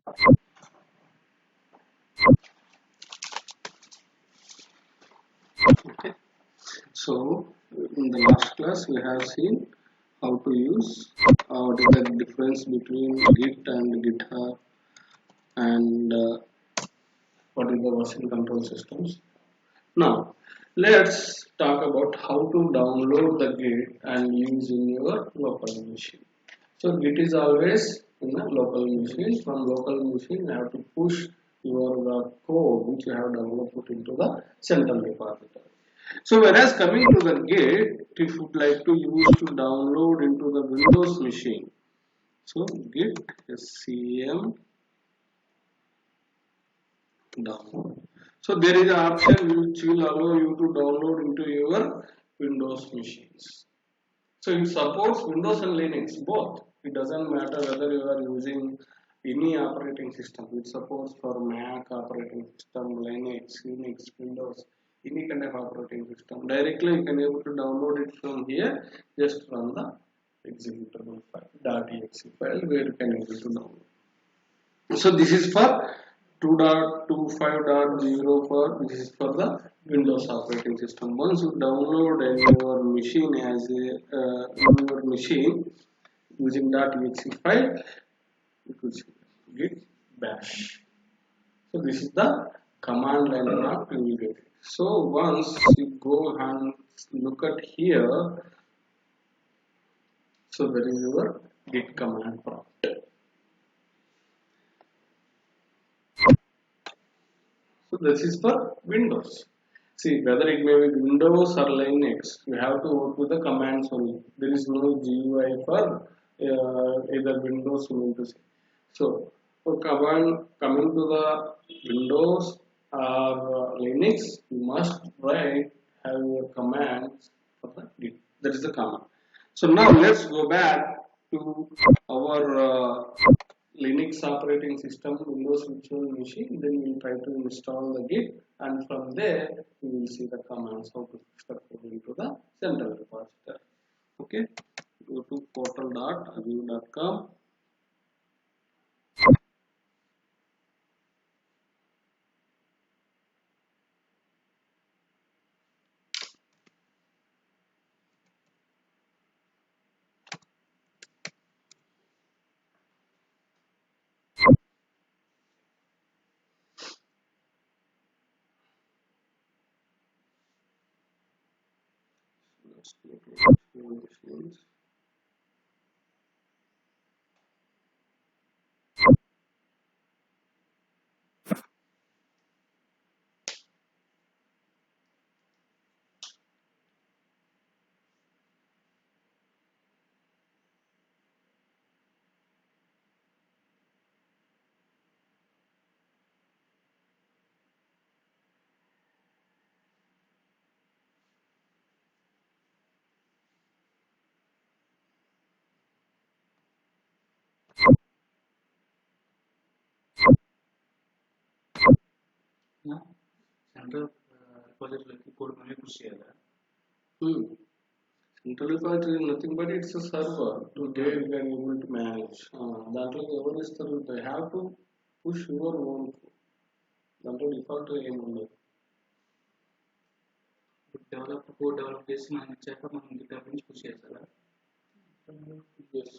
Okay. So in the last class we have seen how to use what is the difference between Git and GitHub and what is the version control systems. Now let's talk about how to download the Git and use in your local machine. So Git is always in a local machine. From local machine, you have to push your code which you have downloaded into the central repository. So whereas coming to the Git, if you would like to use to download into the Windows machine, so Git scm download. So there is an option which will allow you to download into your Windows machines. So it supports Windows and Linux both. It doesn't matter whether you are using any operating system. It supports for Mac operating system, Linux, Unix, Windows, any kind of operating system. Directly you can able to download it from here. Just run the executable file .exe file where you can able to download. So this is for 2.25.0 for this is for the Windows operating system. Once you download in your machine as a in your machine using .exe file, it will see git bash. So this is the command line prompt you will get. So once you go and look at here, so there is your git command prompt. So this is for Windows. See, whether it may be Windows or Linux, you have to work with the commands only. There is no GUI for either Windows you need to say. So, for command coming to the Windows or Linux, you must write have your commands for the Git. That is the command. So now let's go back to our Linux operating system, Windows virtual machine, then we will try to install the Git, and from there we will see the commands how to push the code into the central repository. Okay, go to portal.azure.com. Let's go to virtual machines. Central repository code many push చేయాలా? Central repository is nothing but it's a server. To there you can able to manage. దాంట్లో ఎవరు ఇస్తారు? They have to push your own code. దాంట్లో default ఏమి ఉండదు. Develop code develop చేసి మనం ఇచ్చాక మనం గిటాబ్ నుంచి పుష్ చేస్తారా? Yes.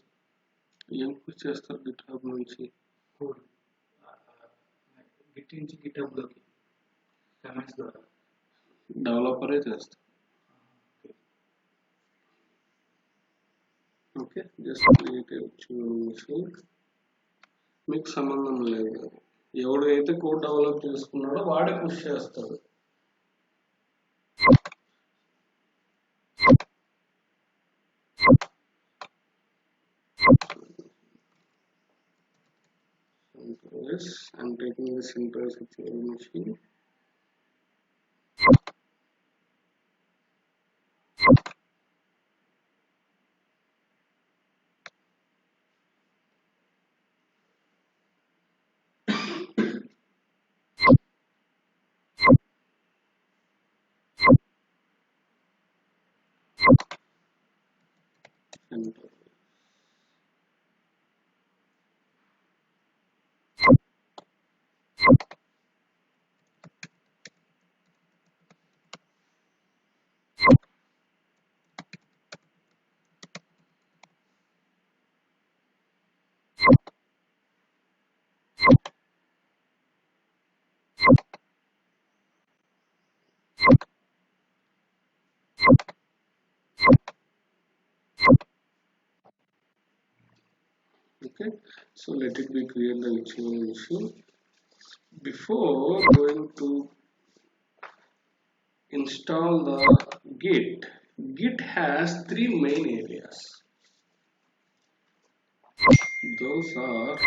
ఏం push చేస్తారు గిటాబ్ నుంచి? కోడ్ గిట్ నుంచి గిటాబ్లోకి కమెంట్స్ ద్వారా డెవలపరే చేస్తారు. Okay, just create machine. మీకు సంబంధం లేదు. ఎవడైతే కోడ్ డెవలప్ చేసుకున్నాడో వాడే పుష్ చేస్తాడు. Yes, I'm taking this interest virtual machine. Enter. Okay, so let it be create the virtual machine. Before going to install the Git has three main areas. Those are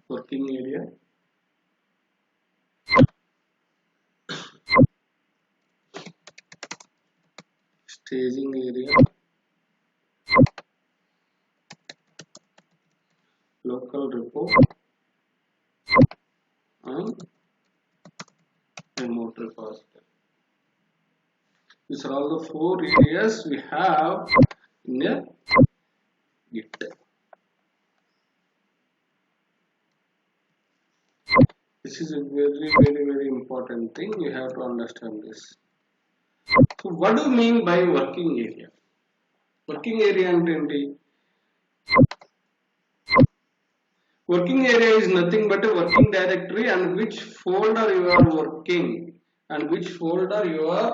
working area, staging area, local repo, and remote repository. These are all the four areas we have in a Git. This is a very important thing. You have to understand this. So what do you mean by working area? Working area అంటే working area is nothing but a working directory and which folder you are working and which folder you are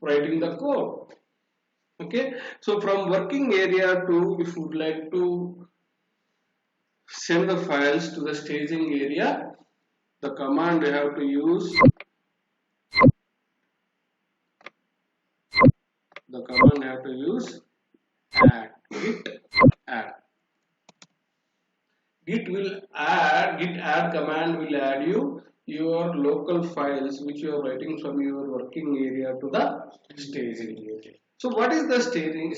writing the code. Okay, so from working area to, if you would like to send the files to the staging area, the command you have to use, add, git add. Git add command will add you your local files which you are writing from your working area to the staging area. So what is the staging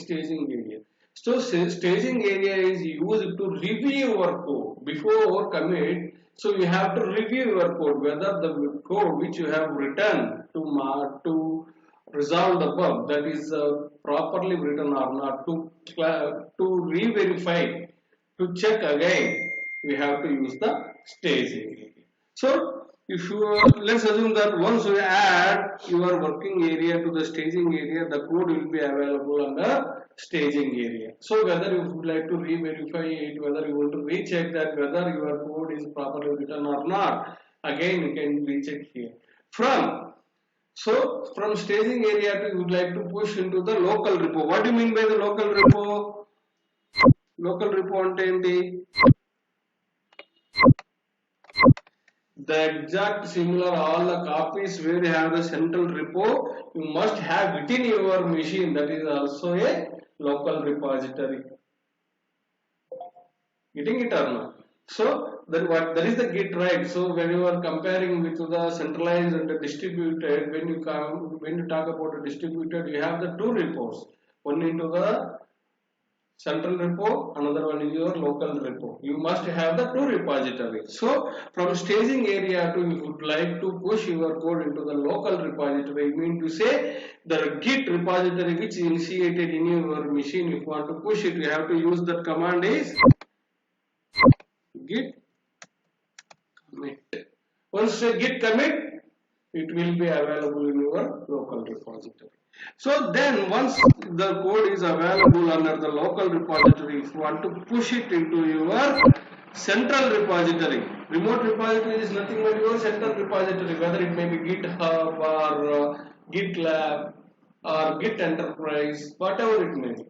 area? So staging area is used to review your code before commit. So you have to review your code whether the code which you have written to resolve the bug that is properly written or not, to re-verify, to check again, we have to use the staging area. So if you let's assume that once you add your working area to the staging area, the code will be available under staging area. So whether you would like to re-verify it, whether you want to recheck that whether your code is properly written or not, again you can recheck here. From staging area to, you would like to push into the local repo. What do you mean by the local repo? Local repo అంటే ఏంటి? The exact similar all the copies where you have the central repo, you must have within your machine. That is also a local repository. Getting it or not? So that is the Git, right? So when you are comparing with the centralized and the distributed, when you talk about a distributed, you have the two repos. One into the central repo, another one is your local repo. You must have the two repositories. So from staging area to, you would like to push your code into the local repository, you mean to say the Git repository which is initiated in your machine. If you want to push it, you have to use that command is git commit. Once you git commit, it will be available in your local repository. So then once the code is available under the local repository, if you want to push it into your central repository, remote repository is nothing but your central repository, whether it may be GitHub or GitLab or Git Enterprise, whatever it may be.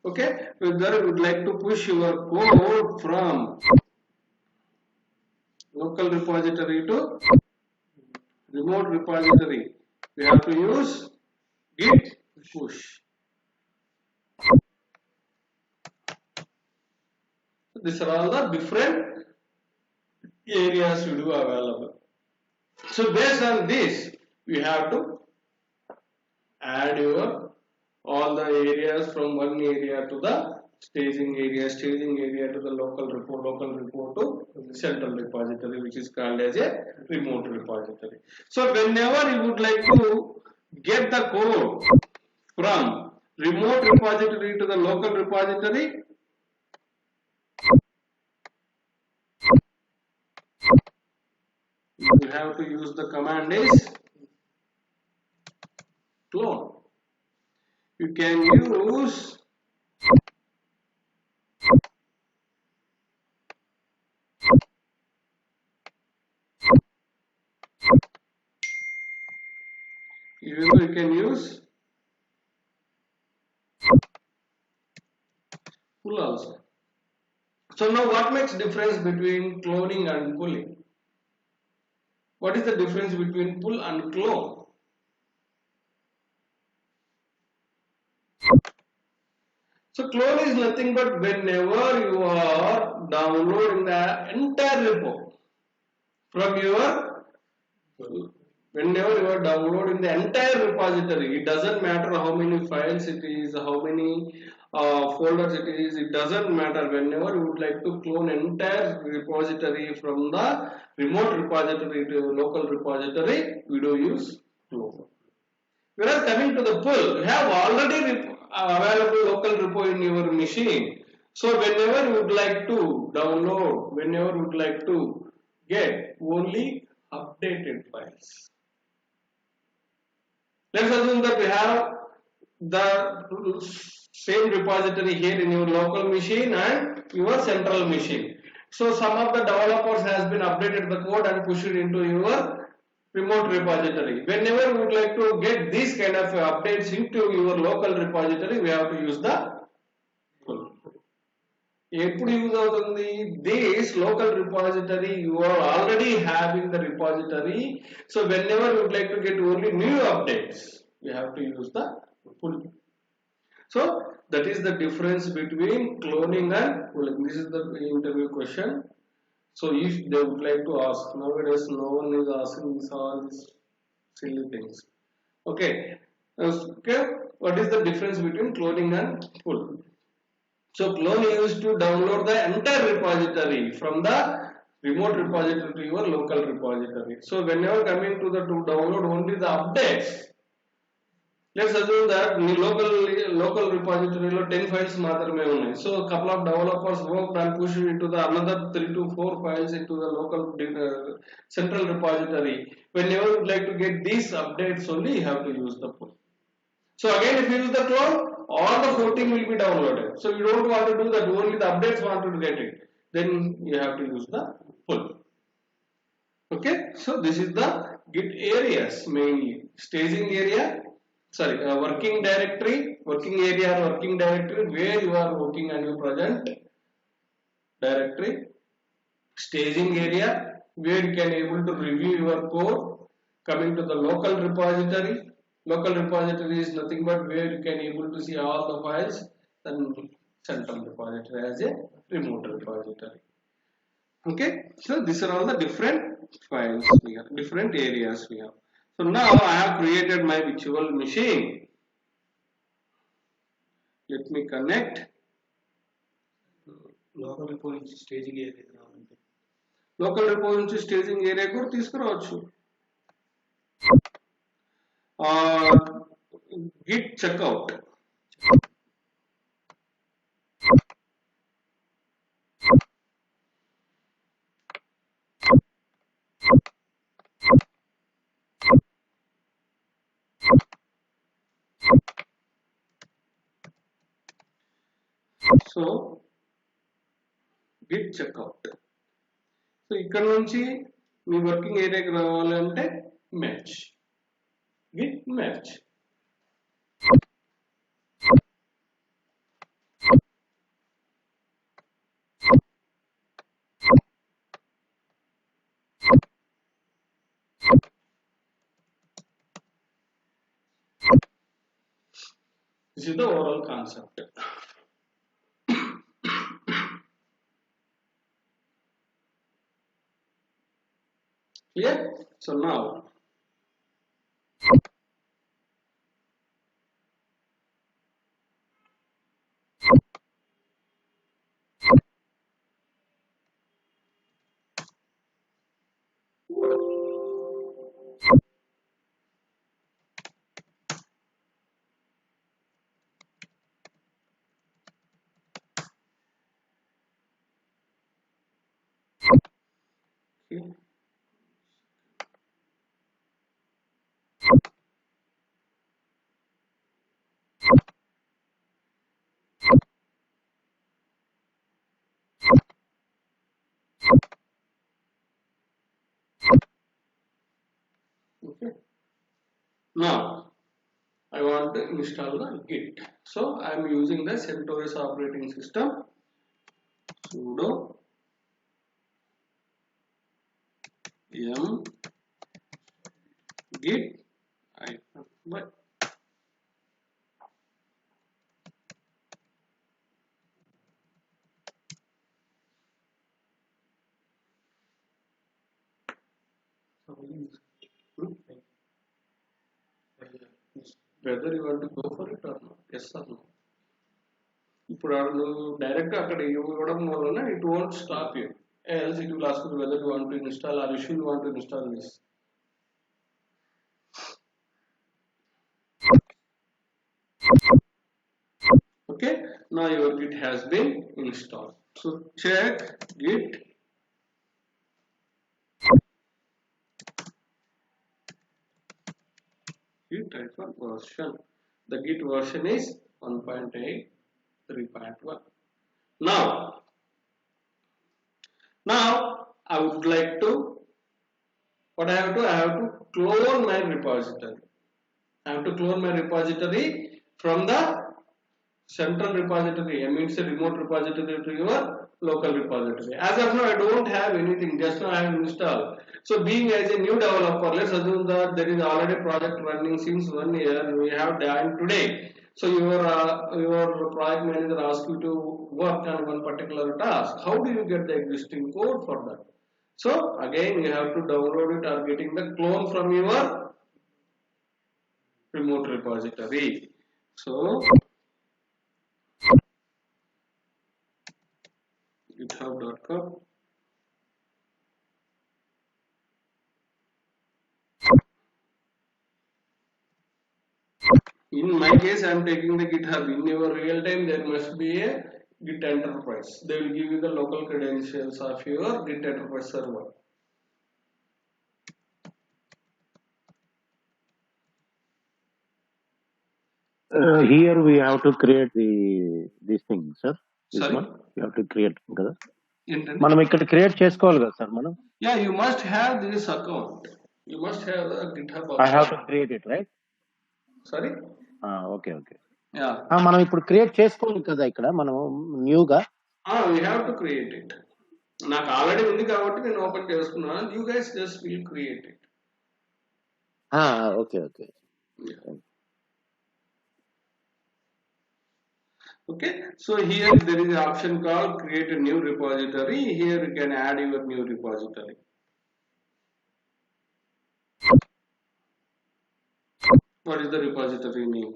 Okay, whether you would like to push your code from local repository to remote repository, we have to use git push. These are all the different areas we do available. So based on this, we have to add your all the areas from one area to the staging area to the local repo to central repository, which is called as a remote repository. So whenever you would like to get the code from remote repository to the local repository, you have to use the command is clone. You can use even though you can use pull also. So now what makes difference between cloning and pulling? What is the difference between pull and clone? So clone is nothing but whenever you are downloading the entire repo from your, whenever you are downloading the entire repository, it doesn't matter how many files it is, how many folders it doesn't matter. Whenever you would like to clone entire repository from the remote repository to local repository, we do use clone. Whereas coming to the pull, you have already available local repo in your machine. So whenever you would like to download, whenever you would like to get only updated files. Let's assume that we have the same repository here in your local machine and your central machine. So some of the developers has been updated the code and pushed it into your remote repository. Whenever we would like to get these kind of updates into your local repository, we have to use the pull. ఎప్పుడు use అవుతుంది? This local repository you are already having the repository, so whenever you would like to get only new updates, you have to use the pull. So that is the difference between cloning and pulling. This is the interview question. So if they would like to ask, nowadays no one is asking all these silly things. Okay. Okay. What is the difference between cloning and pull? So clone used to download the entire repository from the remote repository to your local repository. So whenever coming to download only the updates, let's assume that local repository lo 10 files maatrame unnai. So a couple of developers worked and pushed into the another 3 to 4 files into the local central repository. Whenever you would like to get these updates only, you have to use the pull. So again, if you use the clone, all the 14 will be downloaded. So you don't want to do that, only the updates want to get it. Then you have to use the pull. Okay, so this is the Git areas mainly. Staging area, sorry, working directory, working area or working directory where you are working on your present directory. Staging area where you can able to review your code. Coming to the local repository. Local repository is nothing but where you can able to see all the files, and central repository as a remote repository. Okay, so these are all the different files we have, different areas we have. So now I have created my virtual machine. Let me connect. Local repo నుంచి staging area రావాలంటే Local repo నుంచి staging area కూడా తీసుకురావచ్చు. Git checkout. So git checkout. So ఇక్కడ నుంచి మీ working ఏరియాకి రావాలంటే match. Git match. This is the overall concept. Clear? So now okay. Okay. Now I want to install the Git. So I am using the CentOS operating system. Sudo yum git but So we use whether you want to go for it or not. Yes or no. ఇప్పుడు నువ్వు direct అక్కడ ఇవ్వడం వలన it won't stop you. Else it will ask you whether you want to install or you should want to install this. Okay, now your Git has been installed. So check Git type of version. The Git version is 1.8 3.1. Now I would like to what I have to clone my repository. I have to clone my repository from the central repository. I mean it's a remote repository to your local repository. As of now I don't have anything, just now I have installed. So being as a new developer, let's assume that there is already a project running since 1 year, we have done today. So your project manager asks you to work on one particular task. How do you get the existing code for that? So again you have to download it or getting the clone from your remote repository. So github.com in my case I am taking the GitHub. In your real time there must be a Git Enterprise. They will give you the local credentials of your Git Enterprise server. Here we have to create this thing, sir. This Sorry? one we have to create కదా Internet? మనం ఇక్కడ create చేసుకోవాలి కదా sir మనం Yeah, you must have this account. You must have the GitHub I account. Have to create it right Sorry? Okay okay Yeah. మనం ఇప్పుడు create చేసుకోవాలి కదా ఇక్కడ మనం న్యూగా We have to create it. నాకు ఆల్రెడీ ఉంది కాబట్టి నేను ఓపెన్ చేసుకున్నాను. You guys just will create it. Okay okay Yeah. Okay, so here there is an option called create a new repository. Here you can add your new repository. What is the repository name?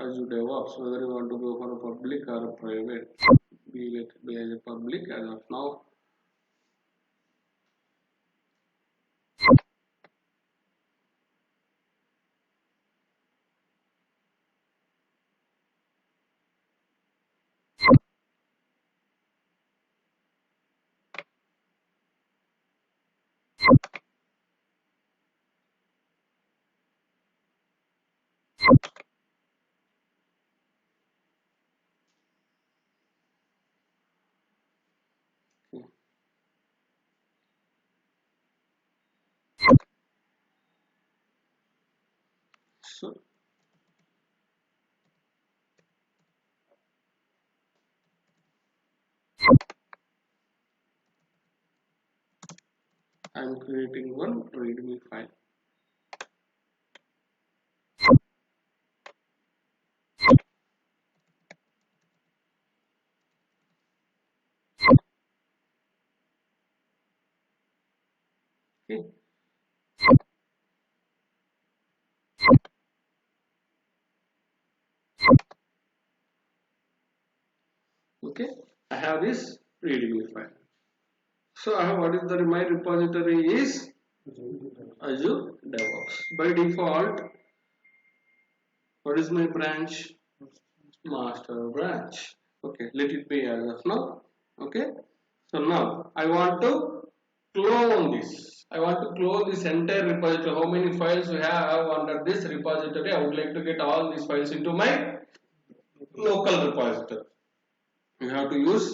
Azure DevOps, whether you want to go for a public or a private, be it be as a public as of now. So I am creating one README file. Okay. Okay, I have this README file. So I have what is the my repository is Azure DevOps. By default, what is my branch? Master branch. Okay, let it be as of now. Okay, so now I want to clone this. I want to clone this entire repository. How many files we have under this repository? I would like to get all these files into my local repository. You have to use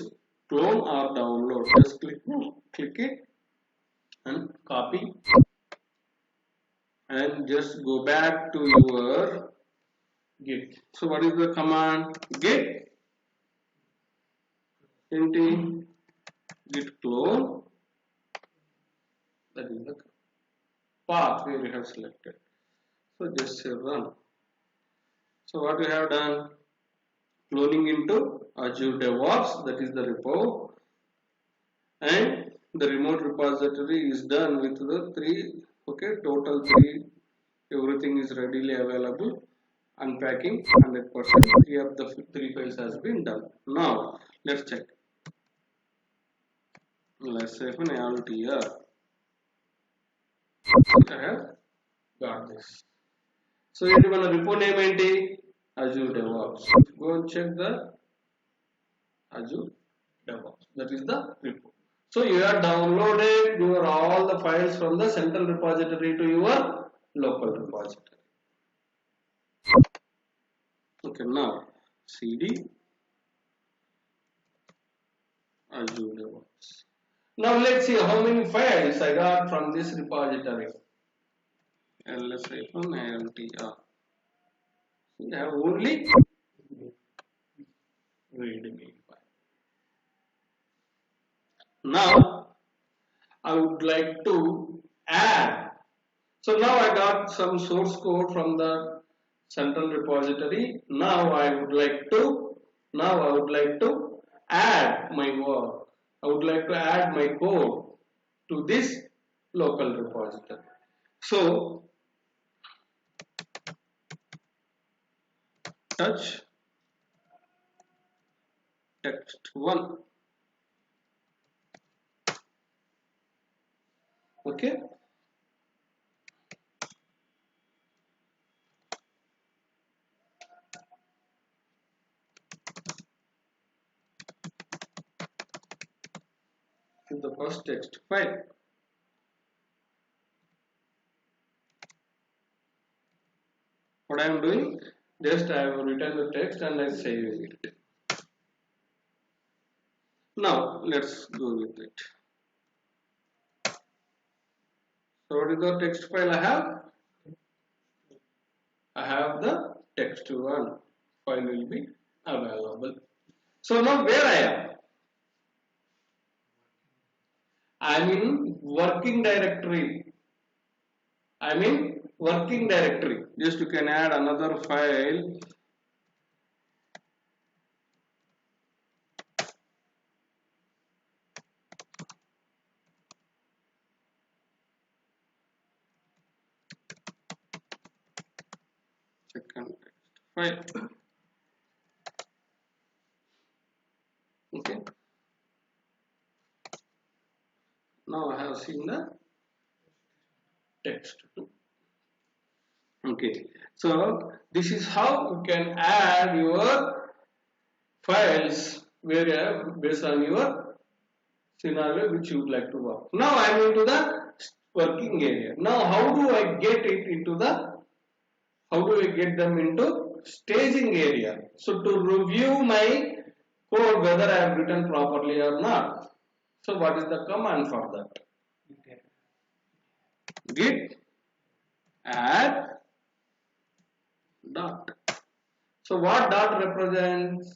clone or download. Just click it and copy and just go back to your git. So what is the command? Git int git clone, that is the path where you have selected. So just say run. So what we have done? Cloning into Azure DevOps, that is the repo, and the remote repository is done with the three, okay, total three, everything is readily available, unpacking 100%, three of the three files has been done. Now let's check. Let's say an altr, I have got this. So ఏంటి మన repo name ఏంటి? Azure DevOps. Go and check the Azure DevOps, that is the repo. So you have downloaded your all the files from the central repository to your local repository. Okay, now cd Azure DevOps. Now let's see how many files I got from this repository. ls-altr. So I have only readme file. Now I would like to add. So now I got some source code from the central repository. Now I would like to add my work. I would like to add my code to this local repository. So touch text1. Okay. The first text file. What I am doing, just I have written the text and I save it. Now let's go with it. So what is the text file I have? I have the text1 file will be available. So now where I am? I am in working directory. Just you can add another file. Second text file. Okay. Now I have seen the text too. Okay, so this is how you can add your files based on your scenario which you would like to work. Now I am into the working area. Now how do I get them into staging area? So to review my code whether I have written properly or not. So what is the command for that? Git add dot. So what dot represents?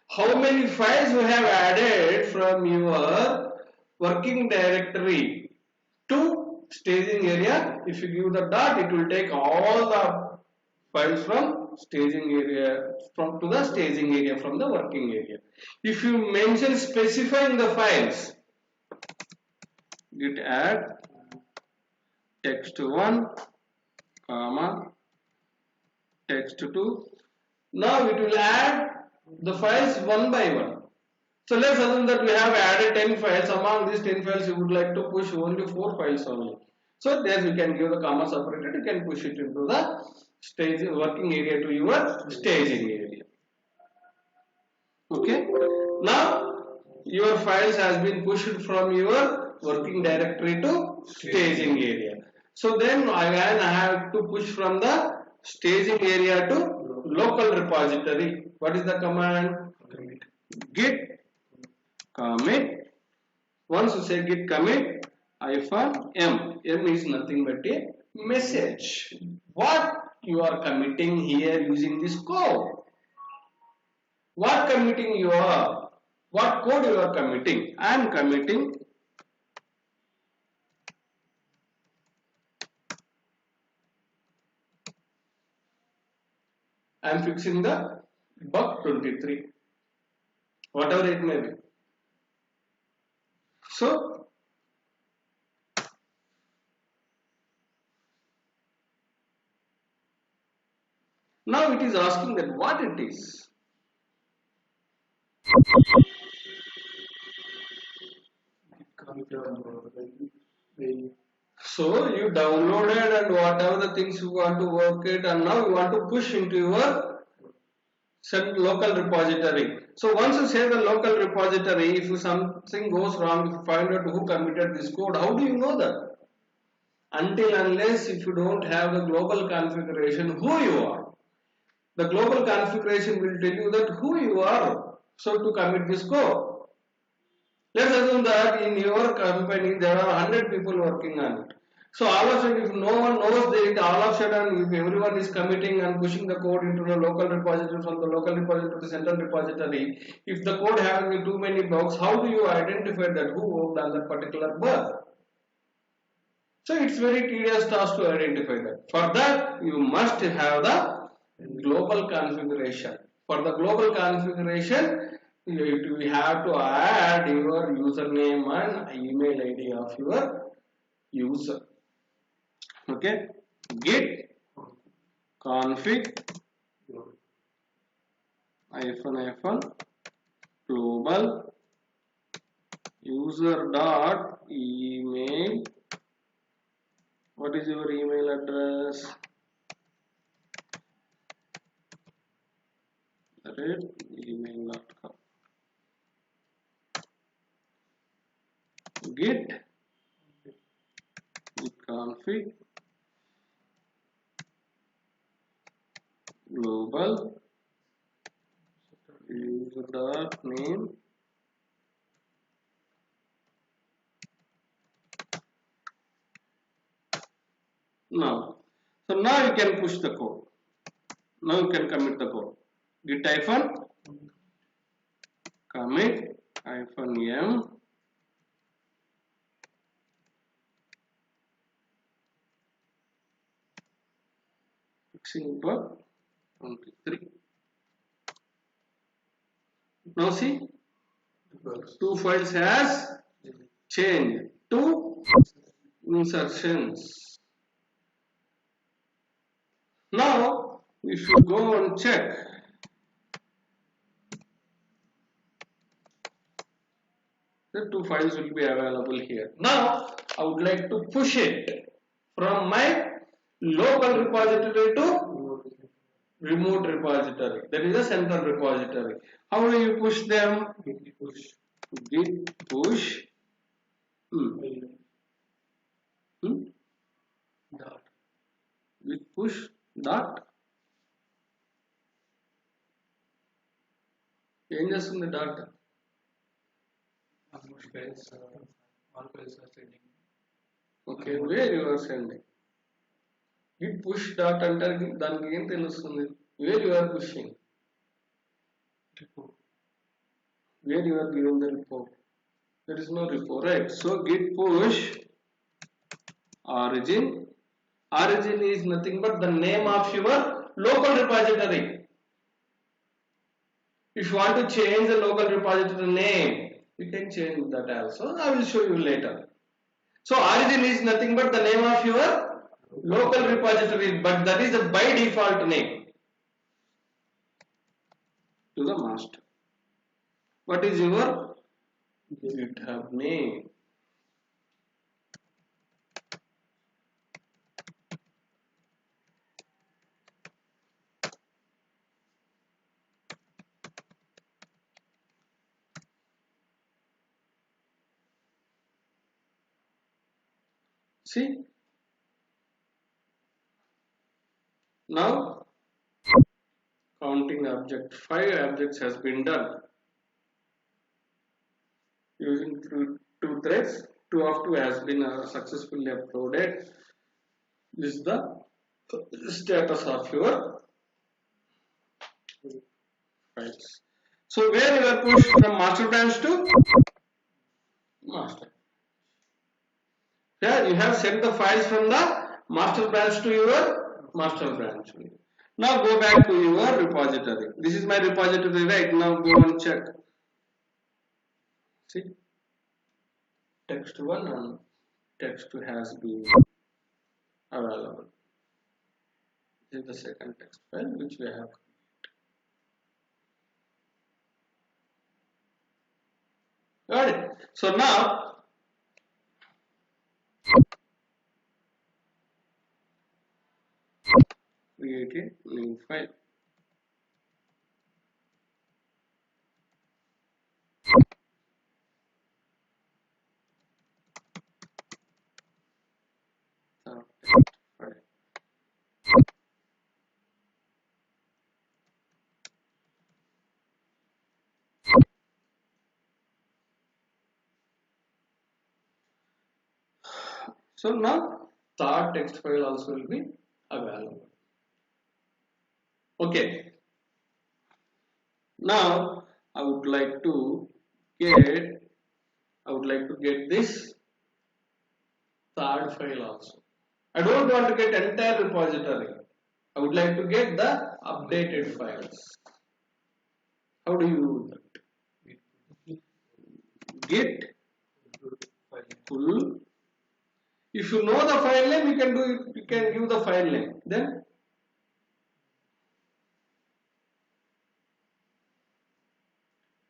How many files you have added from your working directory to staging area? If you give the dot, it will take all the files from staging area to the staging area from the working area. If you mention specifying the files, git add text1 comma text2. Now it will add the files one by one. So let's assume that we have added 10 files. Among these 10 files you would like to push only 4 files only. So there you can give the comma separated, you can push it into the staging working area to your staging area. Okay. Now your files has been pushed from your working directory to staging area. So then again I have to push from the staging area to local repository. What is the command? Git commit. Once you say git commit -m, m is nothing but a message. What you are committing here using this code? What committing you are? What code you are committing? I am committing I am fixing the bug 23, whatever it may be. So now it is asking that what it is. So you downloaded and whatever the things you want to work it, and now you want to push into your local repository. So once you say the local repository, if something goes wrong, if you find out who committed this code, how do you know that? Until unless if you don't have the global configuration, who you are. The global configuration will tell you that who you are, so to commit this code. Let's assume that in your company there are 100 people working on it. So all of a sudden, if no one knows it, all of a sudden, if everyone is committing and pushing the code into the local repository, from the local repository to the central repository, if the code having too many bugs, how do you identify that who worked on that particular bug? So it's very tedious task to identify that. For that, you must have the global configuration. For the global configuration, you have to add your username and email ID of your user. Okay, git config global user dot email. What is your email address? @email.com. Git config global user dot name now. So now you can push the code. Now you can commit the code. Git hyphen commit hyphen m fixing bug 23. Now see, two files has changed to insertions. Now if you go and check, the two files will be available here. Now I would like to push it from my local repository to remote repository. That is a central repository. How do you push them? Git push dot. Git push dot. ఏం చేస్తుంది dot? Almost files, all files are sending. Okay, where you are sending. Git push dot అంటే దానికి ఏం తెలుస్తుంది? Where you are pushing, Report. where you are given the report. There is no report, right? So git push origin. Origin is nothing but the name of your local repository. If you want to change the local repository name, you can change that also. I will show you later. So origin is nothing but the name of your local repository, but that is the by default name to the master. What is your GitHub name? See, now counting object, 5 objects has been done using two threads. 2 of 2 has been successfully uploaded. This is the status of your files. So where you are pushed from master branch to master. Here you have sent the files from the master branch to your master branch. Now go back to your repository. This is my repository, right? Now go and check. See, text 1 and text 2 has been available. This is the second text file which we have. Got it? So now create a new file. So now third text file also will be available. Okay. Now I would like to get this third file also. I don't want to get entire repository. I would like to get the updated files. How do you do that? Git full. If you know the file name, you can do it. You can give the file name. Then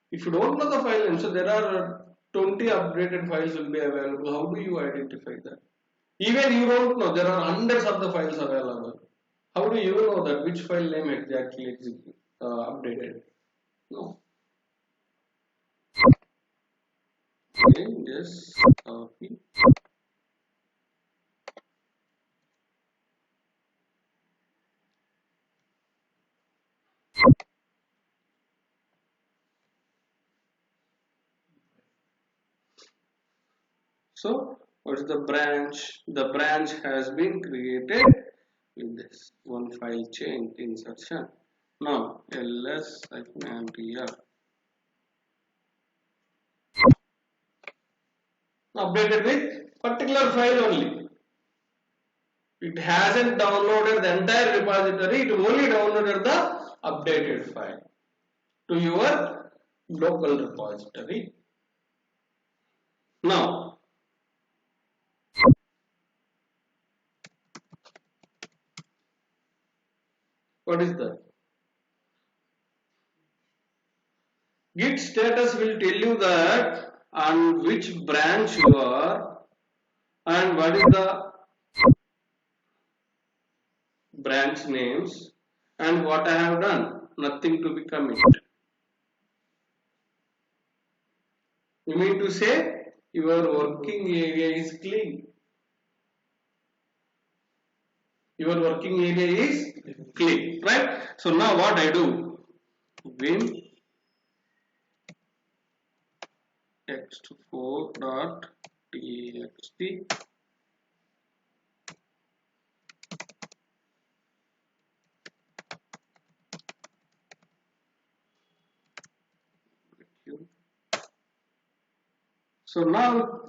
if you don't know the file name, so there are 20 updated files will be available. How do you identify that? Even you don't know, there are hundreds of the files available. How do you know that which file name exactly is updated? No. Okay, just copy. So what is the branch? The branch has been created with this one file change insertion. Now ls-mtr updated with particular file only. It hasn't downloaded the entire repository, it only downloaded the updated file to your local repository. Now what is that? Git status will tell you that on which branch you are and what is the branch names and what I have done. Nothing to be committed. You mean to say your working area is clean. Your working area is clean, right? So now what I do? Vim text4.txt so now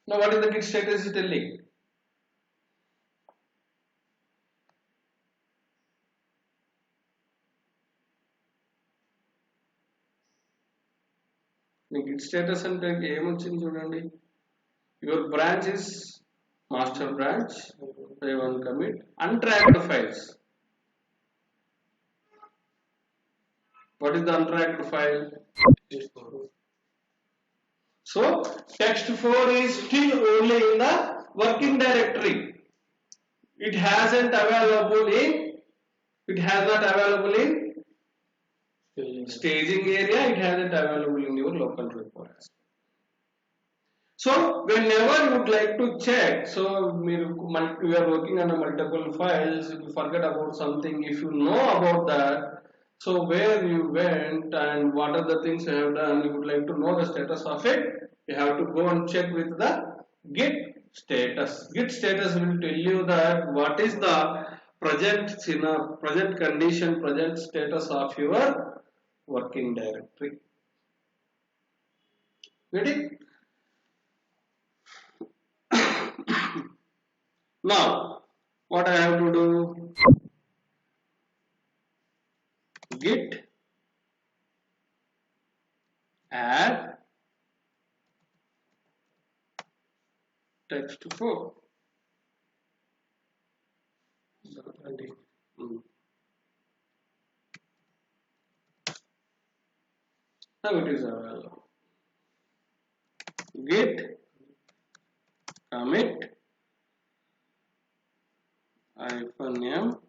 now what is the git status is telling? Git status and your branch is master branch, one commit, untracked files. What is the untracked file? So text4 is still only in the working directory. It has not available in staging area, it has not available in your local repository. So whenever you would like to check, so we are working on a multiple files, if you forget about something, if you know about that, So where you went and what are the things you have done, you would like to know the status of it, you have to go and check with the git status. Git status will tell you that what is the present condition, present status of your working directory. Get it? Now, what I have to do? Git add text 4. Now it is available. Git commit -m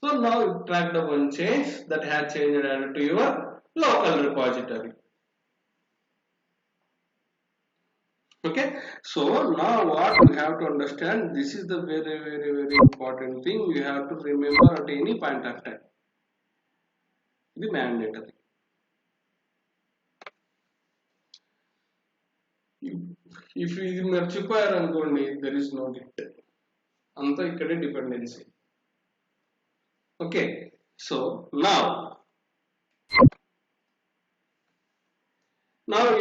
So now you track the one change that has changed added to your local repository. Okay, so now what you have to understand, this is the very important thing you have to remember at any point of time. The mandatory. If you మర్చిపోయారు అనుకోండి, there is no git. అంతా ఇక్కడే dependency. Okay, so now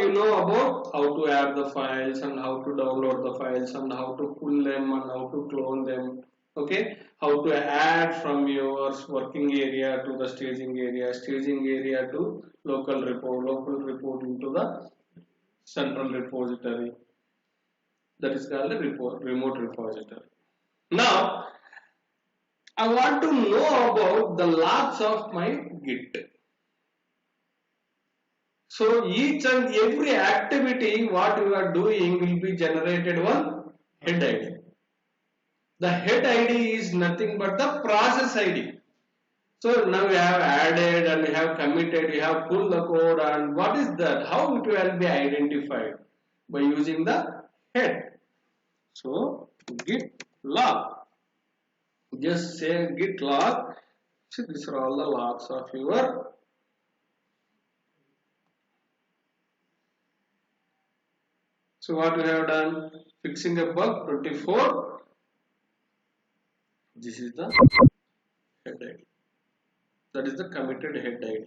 you know about how to add the files and how to download the files and how to pull them and how to clone them. Okay, how to add from your working area to the staging area to local report into the central repository. That is called the remote repository. Now I want to know about the logs of my git. So each and every activity what you are doing will be generated one head ID. The head ID is nothing but the process ID. So now we have added and we have committed, we have pulled the code, and what is that? How it will be identified? By using the head. So git log. Just say git log. See, these are all the logs of your So what we have done? Fixing a bug 24. This is the head ID. That is the committed head ID.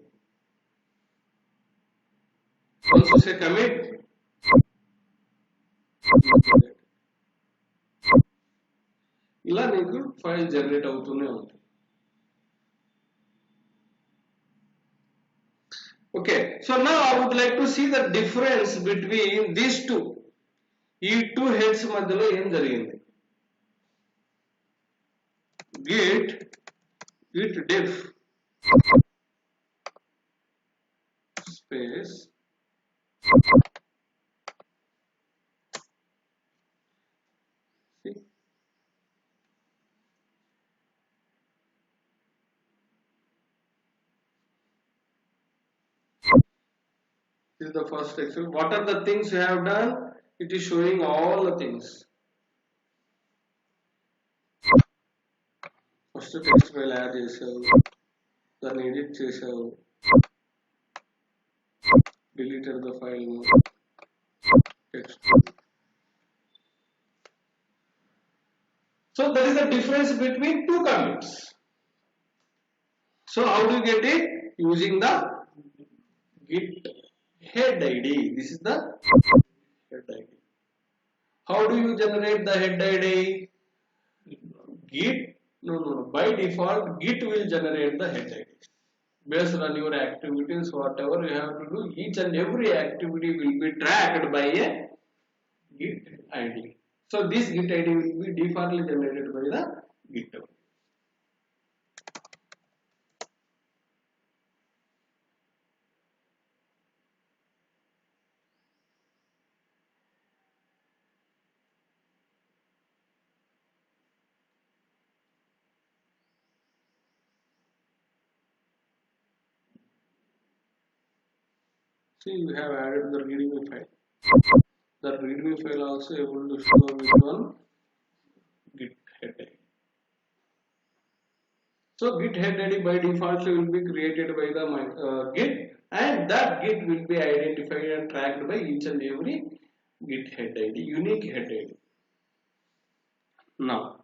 Once you say commit, ఇలా నీకు file generate అవుతూనే ఉంటుంది. Okay, so now I would like to see the difference between these two. ఈ two heads మధ్యలో ఏం జరిగింది? git diff space see this is the first section. What are the things you have done? It is showing all the things. First text file add చేసావు, దాన్ని edit చేసావు, deleted the file text. So there is a difference between two commits. So how do you get it? Using the git head ID. This is the head ID. How do you generate the head ID? Git no by default git will generate the head ID based on your activities. Whatever you have to do, each and every activity will be tracked by a git ID. So this git ID will be defaultly generated by the git. See, we have added the readme file. The readme file also able to show with one git head ID. So git head ID by default will be created by the git, and that git will be identified and tracked by each and every git head ID, unique head ID. Now,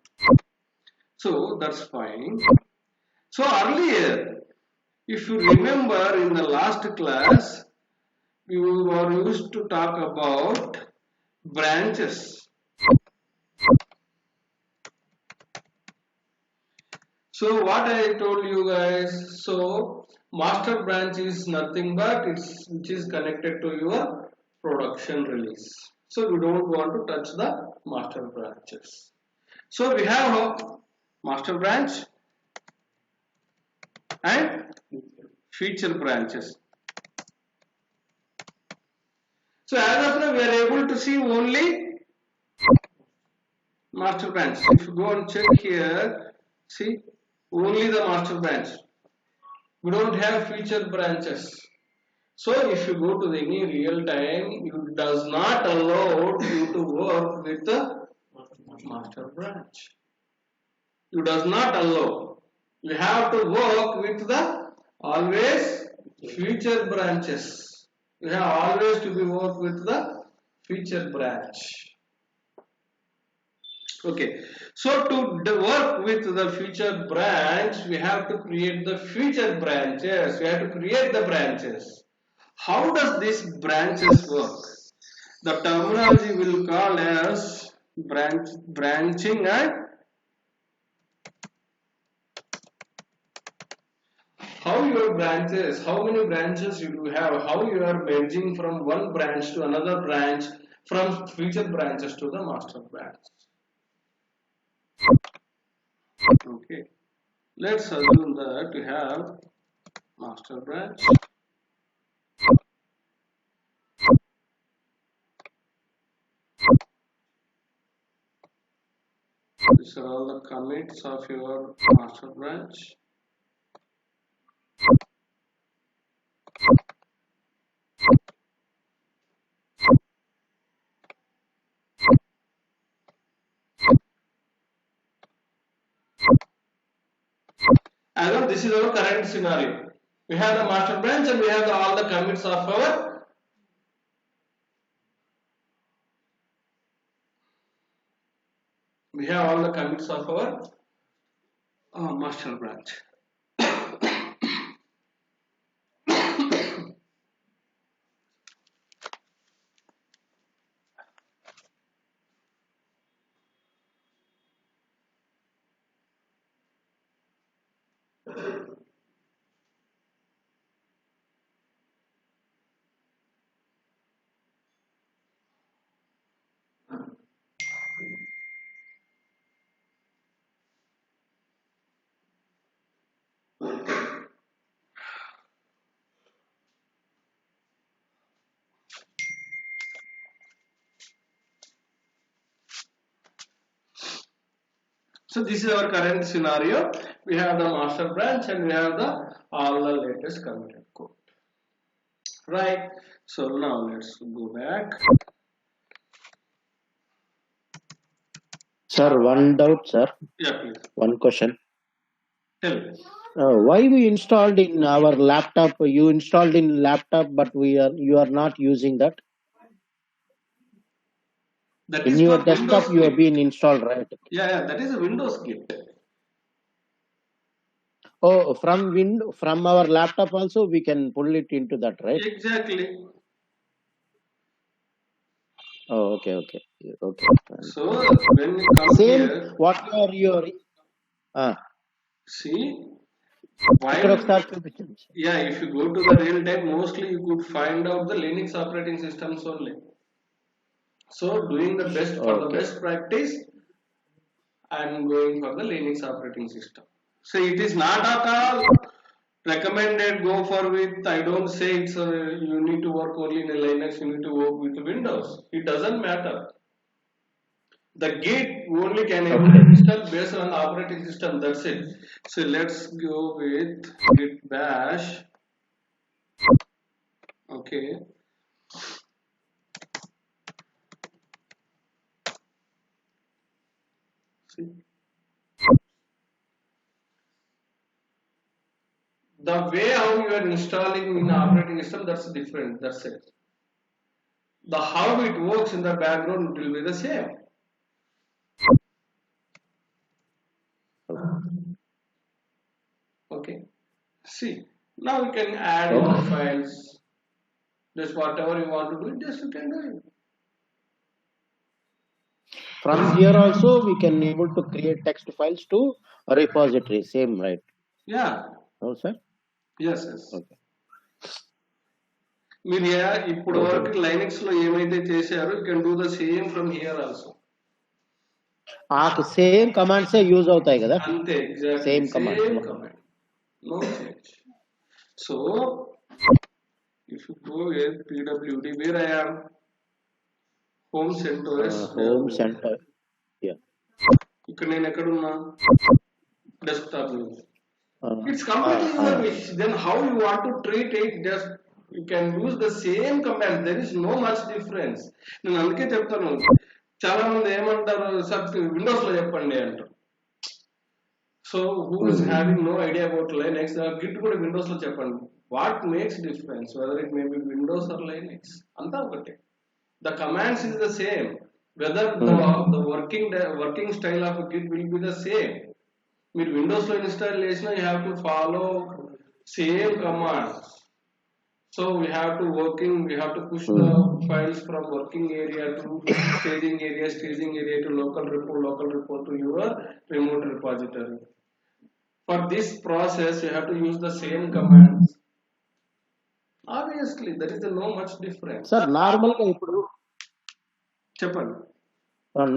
so that's fine. So earlier, if you remember in the last class, we were used to talk about branches. So what I told you guys, so master branch is nothing but which is connected to your production release. So we don't want to touch the master branches. So we have a master branch and feature branches. So as of now we are able to see only master branch. If you go and check here, see only the master branch. We don't have feature branches. So if you go to any real time, it does not allow you to work with the master branch. It does not allow. You have to work with the always feature branches. You have always to be work with the feature branch. Okay, so to work with the feature branch, we have to create the feature branches. We have to create the branches. How does these branches work? The terminology will call as branching and how your branches, how many branches you do have, how you are merging from one branch to another branch, from feature branches to the master branch. Okay, let's assume that we have master branch. These are all the commits of your master branch. As of this is our current scenario. We have the master branch and we have all the commits of our master branch. So this is our current scenario. We have the master branch and we have all the latest committed code. Right. So now let's go back. Sir, one doubt, sir. Yeah, please. One question. Tell me. Why we installed in our laptop? You installed in laptop, but you are not using that. That In is your for desktop, Windows you have Git. been installed, right? Yeah, that is a Windows Git. Oh, from our laptop also we can pull it into that, right? Exactly. Oh, okay. So when you come Same. here, What are your see, ఇక్కడ while ఒకసారి చూపించండి. yeah, if you go to the real time, mostly you could find out the Linux operating systems only. So doing the best for the best practice, I am going for the Linux operating system. So it is not at all recommended go for with. I don't say it's you need to work only in a Linux. You need to work with Windows. It doesn't matter. The Git only can able to install based on the operating system. That's it. So let's go with Git Bash. Okay. See, the way how you are installing in operating system, that's different. That's it. The how it works in the background will be the same. Okay. See, now you can add more files. Just whatever you want to do, just you can do it. From here also we can able to create text files to a repository. Same, right? Yeah. No, sir? Yes, yes. Okay. మీరు ఇప్పుడు వరకు Linux లో ఏమైతే చేశారో you can do the same from here also. Same commands use అవుతాయి కదా? అంతే, exactly same same command. Command, no change. So if you go with pwd, where I am, home CentOS, home center. ఇక్కడ నేను ఎక్కడున్నా, desktop నుంచి. It's completely your wish. Then how you want to treat it, just you can use the same command. There is no much difference. నేను అందుకే చెప్తాను, చాలా మంది ఏమంటారు, సార్ విండోస్ లో చెప్పండి అంటారు. So who is having no idea about Linux, git కూడా విండోస్ లో చెప్పండి. What makes difference whether it may be Windows or Linux, అంతా ఒకటే. The commands is the same, whether the working style of git will be the same. మీరు Windows లో install చేసినా you have to follow same commands. So we have to push the files from working area to staging area to local repo to your remote repository. For this process you have to use the same commands. Obviously there is no much difference. Sir normal గా ఇప్పుడు చెప్పండి.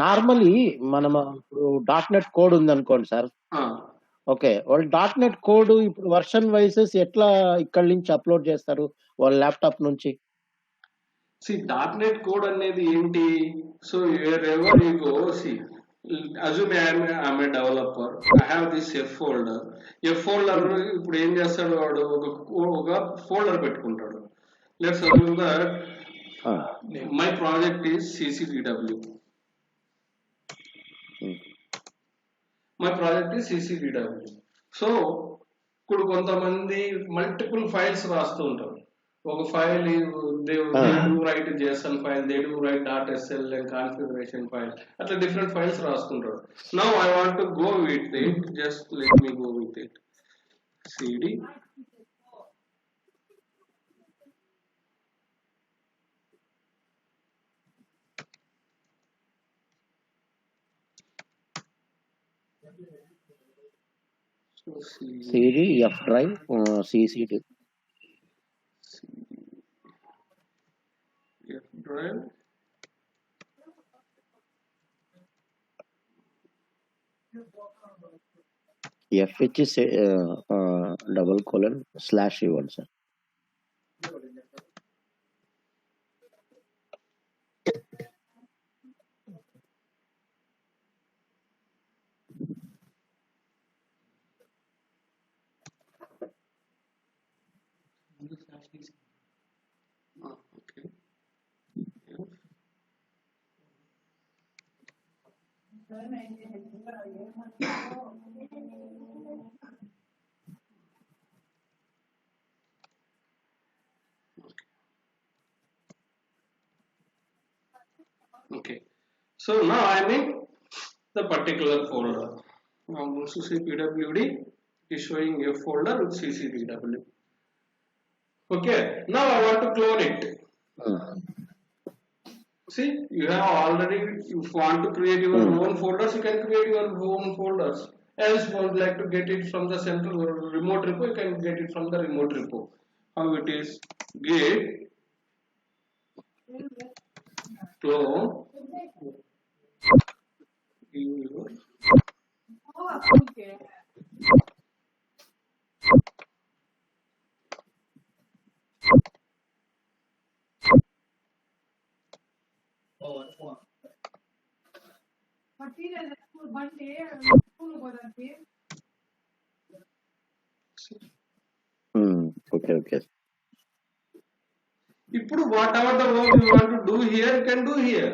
Normally మనం ఇప్పుడు .NET code ఉంది అనుకోండి sir. Okay, వాళ్ళు .NET code ఇప్పుడు version vices ఎట్లా ఇక్కడ నుంచి అప్లోడ్ చేస్తారు వాళ్ళ ల్యాప్టాప్ నుంచి? .NET కోడ్ అనేది ఏంటి? So wherever you go, assume I'm a developer, I have this F folder. F folder ఇప్పుడు ఏం చేస్తాడు వాడు, ఒక ఫోల్డర్ పెట్టుకుంటాడు. Let's assume that my project is CCDW. So ఇప్పుడు కొంతమంది మల్టిపుల్ ఫైల్స్ రాస్తూ ఉంటారు. ఒక file they do write JSON file, they do write .SL and configuration file, అట్లా డిఫరెంట్ ఫైల్స్ రాస్తుంటారు. Now I want to go with it, just let me go with it. cd cd f drive ccd f drive f which is double colon slash ఇవ్వండి sir. okay. Okay, so now I am in the particular folder. Now I'm going to say pwd is showing a folder with ccdw. Okay, now I want to clone it. See, you have already, if you want to create your own folders, you can create your own folders. Else, you would like to get it from the central remote repo, you can get it from the remote repo. How it is? Git clone okay. ఇప్పుడు whatever the work you want to do here, you can do here.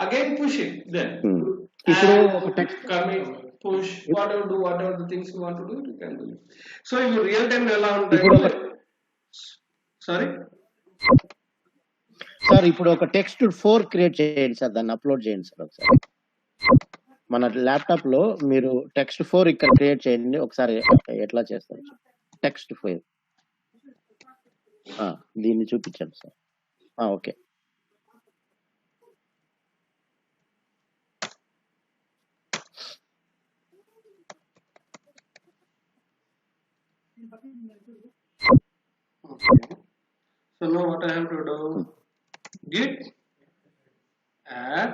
Again push it then. ఇప్పుడు And ఒక text commit, push, whatever the things you want to do, you can do it. So ఇవి real time ఎలా ఉంటాయి? Sorry sir ఇప్పుడు ఒక text 4 create చేయండి sir, దాన్ని upload చేయండి సార్ ఒకసారి. మన ల్యాప్టాప్ లో మీరు టెక్స్ట్ 4 ఇక్కడ క్రియేట్ చేయండి ఒకసారి, ఎట్లా చేస్తారు టెక్స్ట్ 4 దీన్ని చూపించండి sir. Okay So now what I have to do? Git add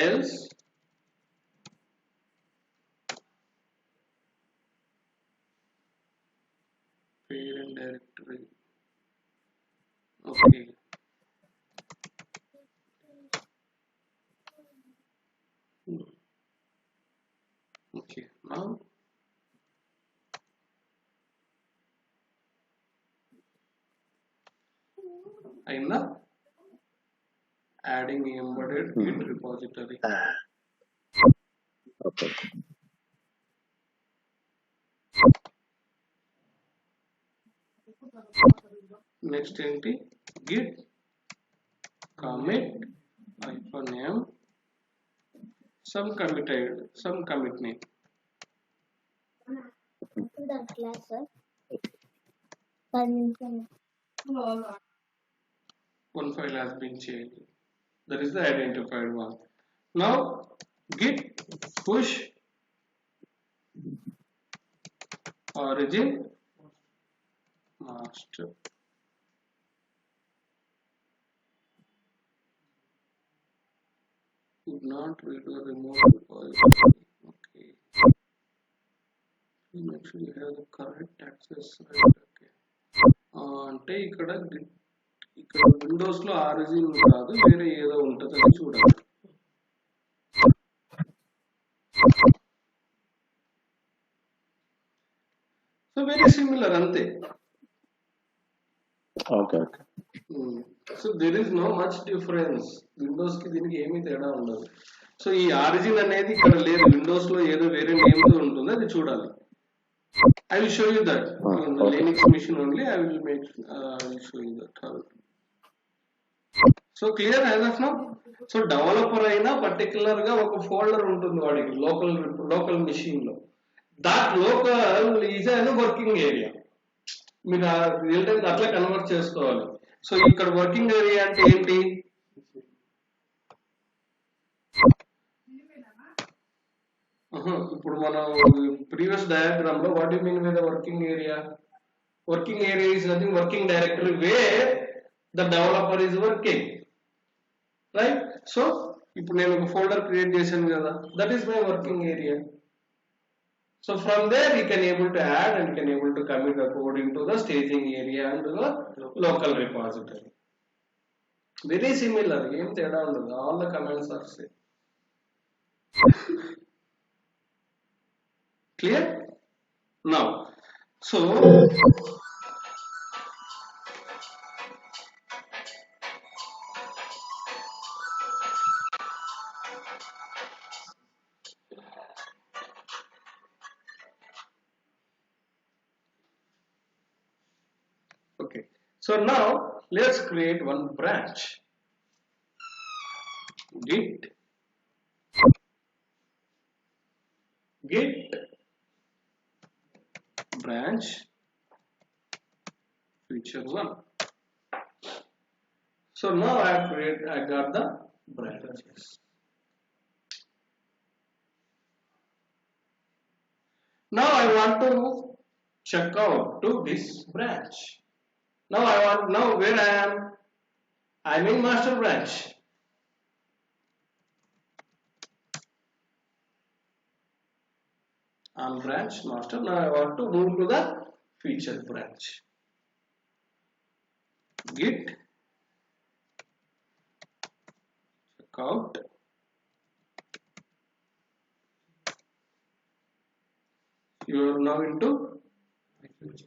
else parent directory. Okay. Okay. Now అయినా adding embedded Git repository. Okay next ఏంటి? git commit -m some commit name. One file has been changed. That is the identified one. Now git push origin master. Could not read or remove repository. Okay. Make sure you have the correct access. Right? Okay. అంటే ఇక్కడ Windows లో origin కాదు, వేరే ఏదో ఉంటుందని చూడాలి. So very similar అంతే. Okay so there is no much difference. Windows కి దీనికి ఏమీ తేడా ఉండదు. సో ఈ ఆరిజిన్ అనేది ఇక్కడ లేదు, విండోస్ లో ఏదో వేరే నేమ్ తో ఉంటుంది, అది చూడాలి. I will show you that in the Linux machine only. I will show you that how. So clear as of now. So developer అయినా పర్టికులర్ గా ఒక ఫోల్డర్ ఉంటుంది వాడికి లోకల్ మెషిన్ లో. That local is an working area. మీరు real time అట్లా convert చేసుకోవాలి. So ఇక్కడ వర్కింగ్ ఏరియా అంటే ఏంటి? ఇప్పుడు మనం ప్రీవియస్ డయాగ్రామ్ లో what you mean with the working area? Working area is nothing, working directory wear the developer is working, right? So ఇప్పుడు నేను ఒక ఫోల్డర్ క్రియేట్ చేశాను కదా, that is my working area. So from there we can able to add and can able to commit the code into the staging area and to the local repository. Very similar. All the commands are same. Clear? Now, so okay. So now let's create one branch. Git branch feature 1. So now I got the branches. Now I want to check out to this branch. Now where I am? I'm in master branch. I'm branch master. Now I want to move to the feature branch. Git checkout You are now into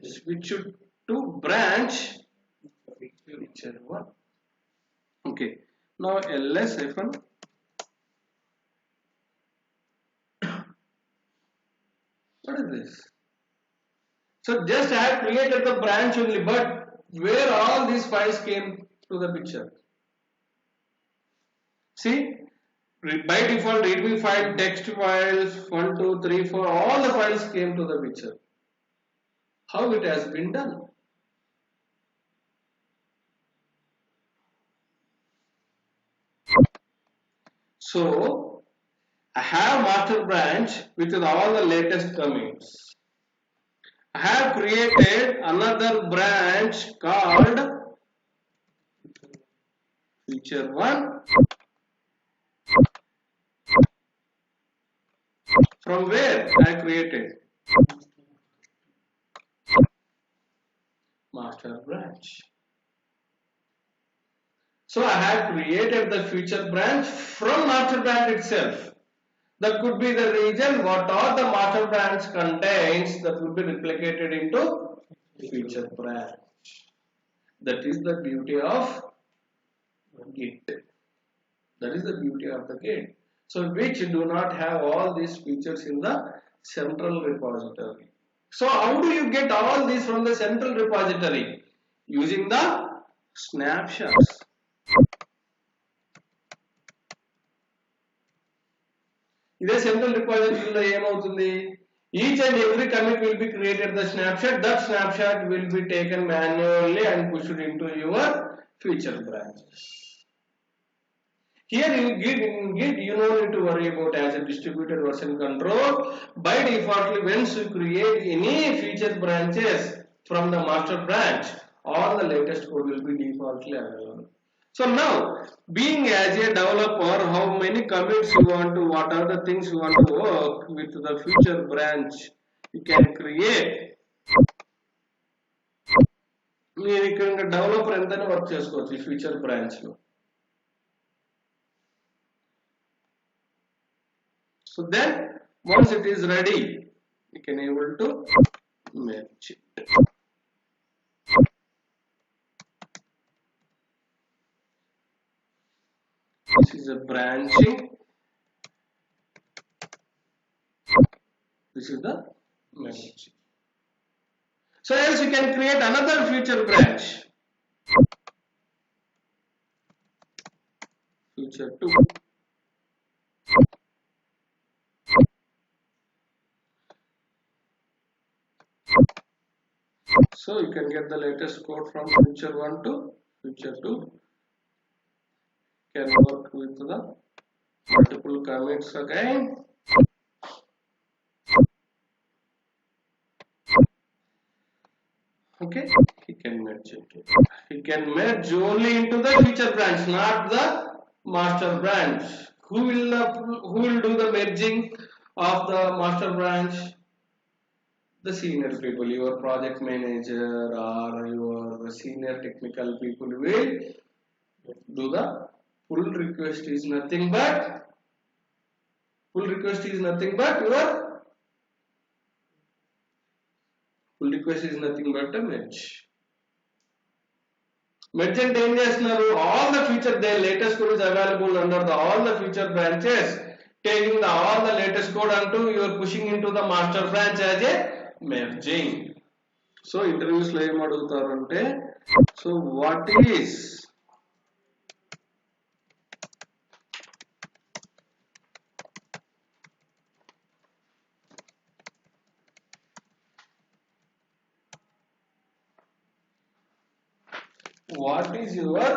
switch to branch feature 1. Okay. Now ls hyphen what is this? So just I have created the branch only, but where all these files came to the picture? See, by default readme file, text files, 1, 2, 3, 4, all the files came to the picture. How it has been done? So I have master branch with all the latest commits. I have created another branch called feature 1. From where I created? Master branch. So I have created the feature branch from master branch itself. That could be the region what all the master branch contains that will be replicated into feature branch. That is the beauty of Git. That is the beauty of the Git. So which do not have all these features in the central repository. So how do you get all these from the central repository? Using the snapshots. ఇదే central రిపోజిటరీలో ఏమవుతుంది each and every commit will be created the snapshot, that snapshot will be taken manually and pushed into your feature branches. Here in Git you don't need to worry about as a distributed version control. By default once you create any feature branches from the master branch, all the latest code will be defaultly available. So now, being as a developer, how many commits you want to, what are the things you want to work with the feature branch you can create. మీరు ఇక్కడ developer ఎంతైనా work చేసుకోవచ్చు ఈ feature branch లో. So then once it is ready, you can able to merge it. This is a branching. This is the merge. So else you can create another feature branch. Feature 2. So you can get the latest code from feature 1 to feature 2. Can work with the multiple commits again. Okay, he can merge it. He can merge only into the feature branch, not the master branch. Who will do the merging of the master branch? The senior people, your project manager or your senior technical people will do the pull request is nothing but your pull request is nothing but a merge. Merge and ఏం చేస్తున్నారు all the feature their latest code is available under the all the feature branches, taking the all the latest code unto you are pushing into the master branch as a merging. So interviews లో ఏం అడుగుతారు అంటే so what is your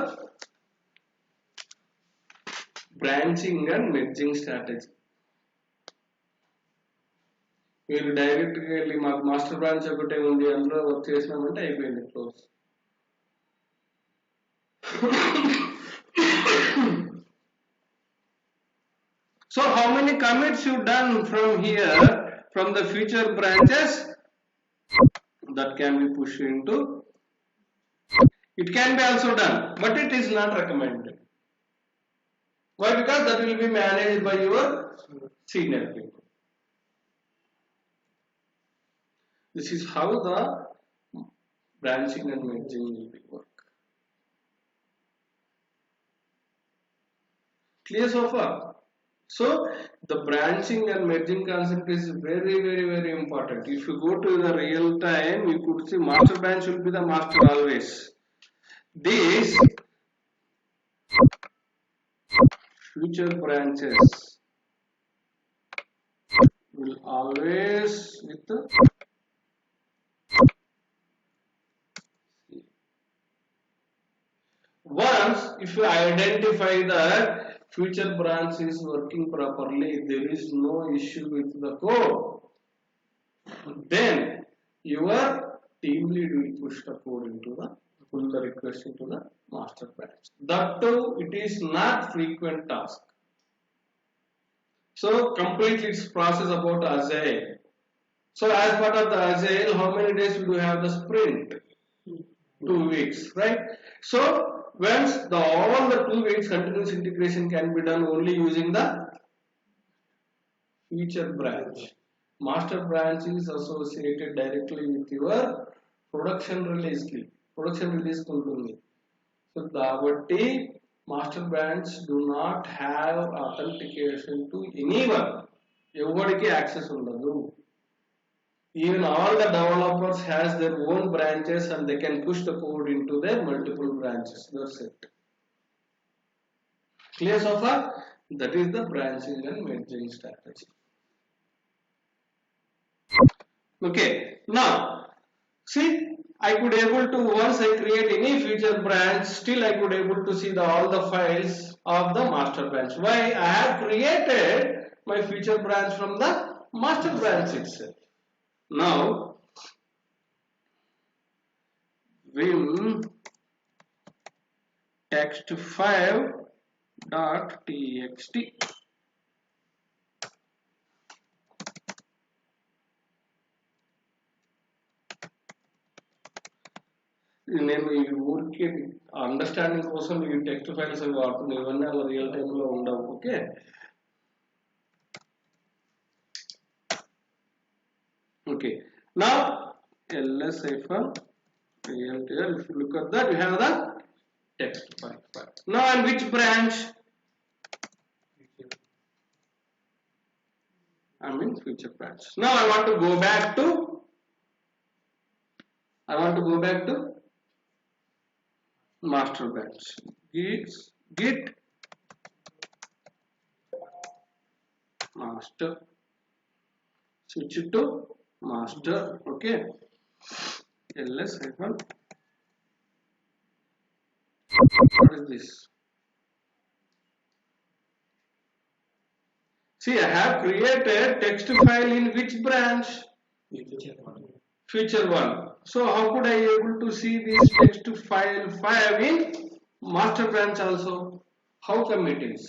branching and merging strategy? మీరు direct గా వెళ్ళి మాకు master branch ఒకటే ఉంది అందులో వర్క్ చేసినామంటే అయిపోయింది close. So how many commits you done from here from the feature branches that can be pushed into? It can be also done, but it is not recommended. Why? Because that will be managed by your senior people. This is how the branching and merging will be work. Clear so far? So the branching and merging concept is very important. If you go to the real time, you could see master branch will be the master always. These future branches will always with the once if you identify that future branch is working properly, there is no issue with the code, then your team lead will push the code into the pull the request into the master branch. That too, it is not frequent task. So completely it's process about Agile. So as part of the Agile, how many days we do have the sprint? 2 weeks, right? So once all the 2 weeks continuous integration can be done only using the feature branch. Master branch is associated directly with your production release key. Production release ఉంటుంది. So కాబట్టి master branch do not have authentication to anyone. ఎవరికి access ఉండదు. Even all the developers has their own branches and they can push the code into their multiple branches. That's it. Clear so far? That is the branching and merging strategy. Okay. Now, see, I could able to once I create any future branch, still I could able to see all the files of the master branch. Why? I have created my future branch from the master branch itself. Now, vim text5.txt. నేను ఈ ఊరికి understanding కోసం ఈ text files అవి వాడుతున్నాను. ఇవన్నీ అలా real time లో ఉండవు. Okay, okay. Now ls real here, if you look at that, we have the text file. Now and which branch? I mean future branch. Now I want to go back to master branch. Git master, switch it to master. Okay, ls what is this? See, I have created text file in which branch? Feature 1. So how could I able to see this text file in master branch also? How come it is?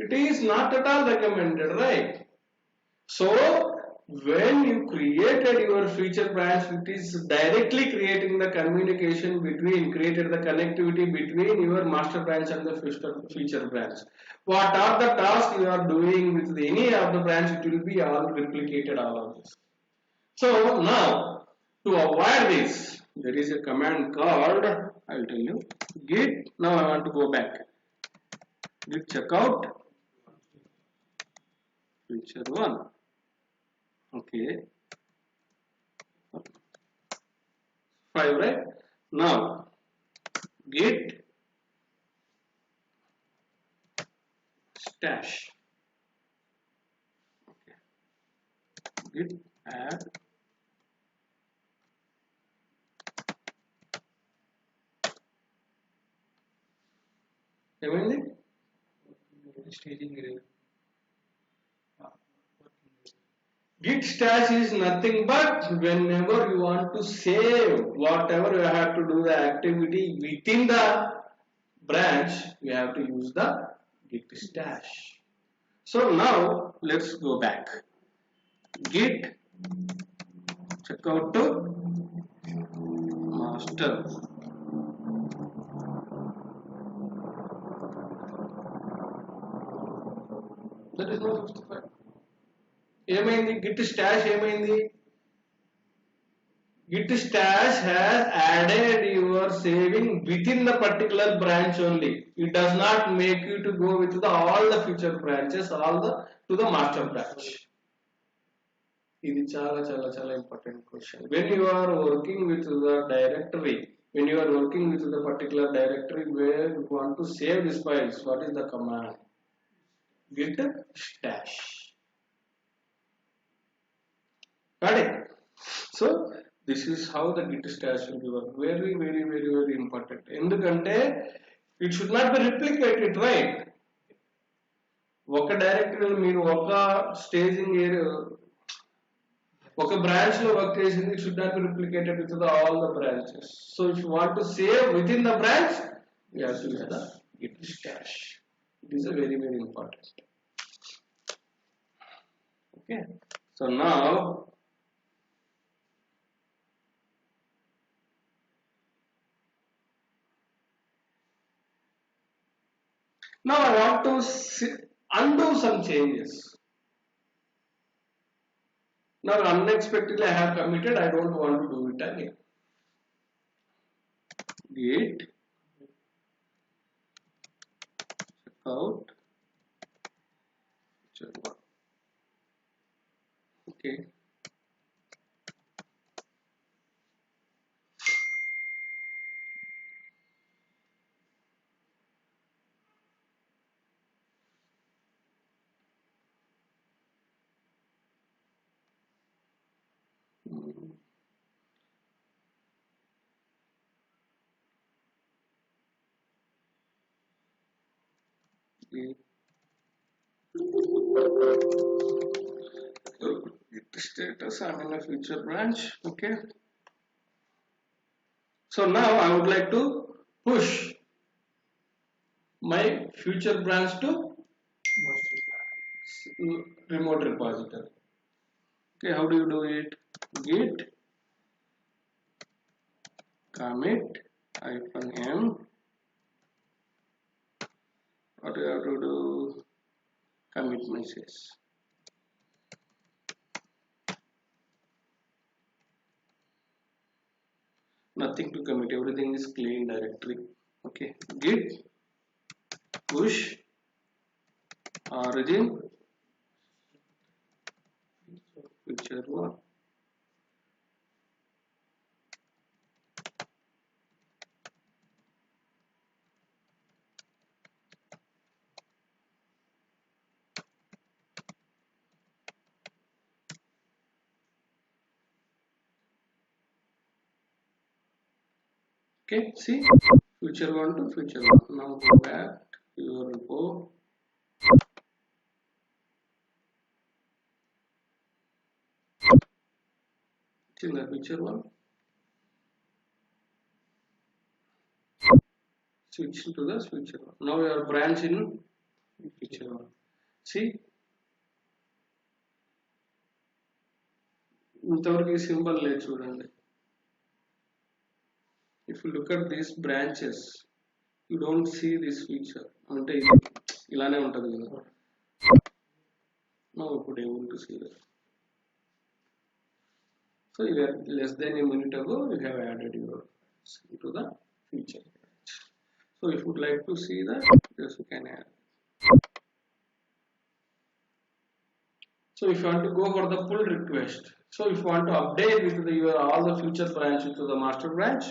It is not at all recommended, right? So when you created your feature branch, it is directly creating the communication between, created the connectivity between your master branch and the feature branch. What are the tasks you are doing with any of the branch, it will be all replicated, all of this. So now to avoid this, there is a command called, I will tell you, git. Now I want to go back. Git checkout feature 1. Okay, 5, right? Now git stash. Okay, git add ఏమైంది? staging Git stash is nothing but whenever you want to save whatever you have to do the activity within the branch, you have to use the git stash. So now let's go back. Git checkout to master. That is not 55. ఏమైంది git stash ఏమైంది? Git stash has added your saving within the particular branch only. It does not make you to go with all the future branches, to the master branch. ఇది చాలా చాలా చాలా important question. When you are working with the directory, when you are working with the particular directory where you want to save these files, what is the command? Git stash. Got it? So this is how the git stash will be work. Very very very very important. ఎందుకంటే it should not be replicated, right? ఒక డైరెక్టరీలో మీరు ఒక staging area ఒక branch లో work చేసింది it should not be replicated with all the branches. So if you want to save within the branch, you have to use the git stash. It is a very very important. Okay. So now I want to undo some changes. Now unexpectedly I have committed, I don't want to do it again. Git checkout checkout. Okay. Git status, I'm in a future branch. Okay. So now I would like to push my future branch to remote repository. Okay, how do you do it? Git commit -m. What do you have to do? Commit message. Nothing to commit, everything is clean directory. Okay, git push origin future one. Okay, see, future one to future one. Now go back to your report. In the future one, switch to the future one. Now your branch in future one. See, ఇంతవరకు ఈ symbol లేదు చూడండి. If you look at these branches, you don't see this feature. అంటే ఇలానే ఉంటుంది కదా. Now you could able to see that. So less than a minute ago you have added your into the feature branch. So if you would like to see that, yes, you can add. So if you want to go for the pull request, so if you want to update with your all the future branch into the master branch,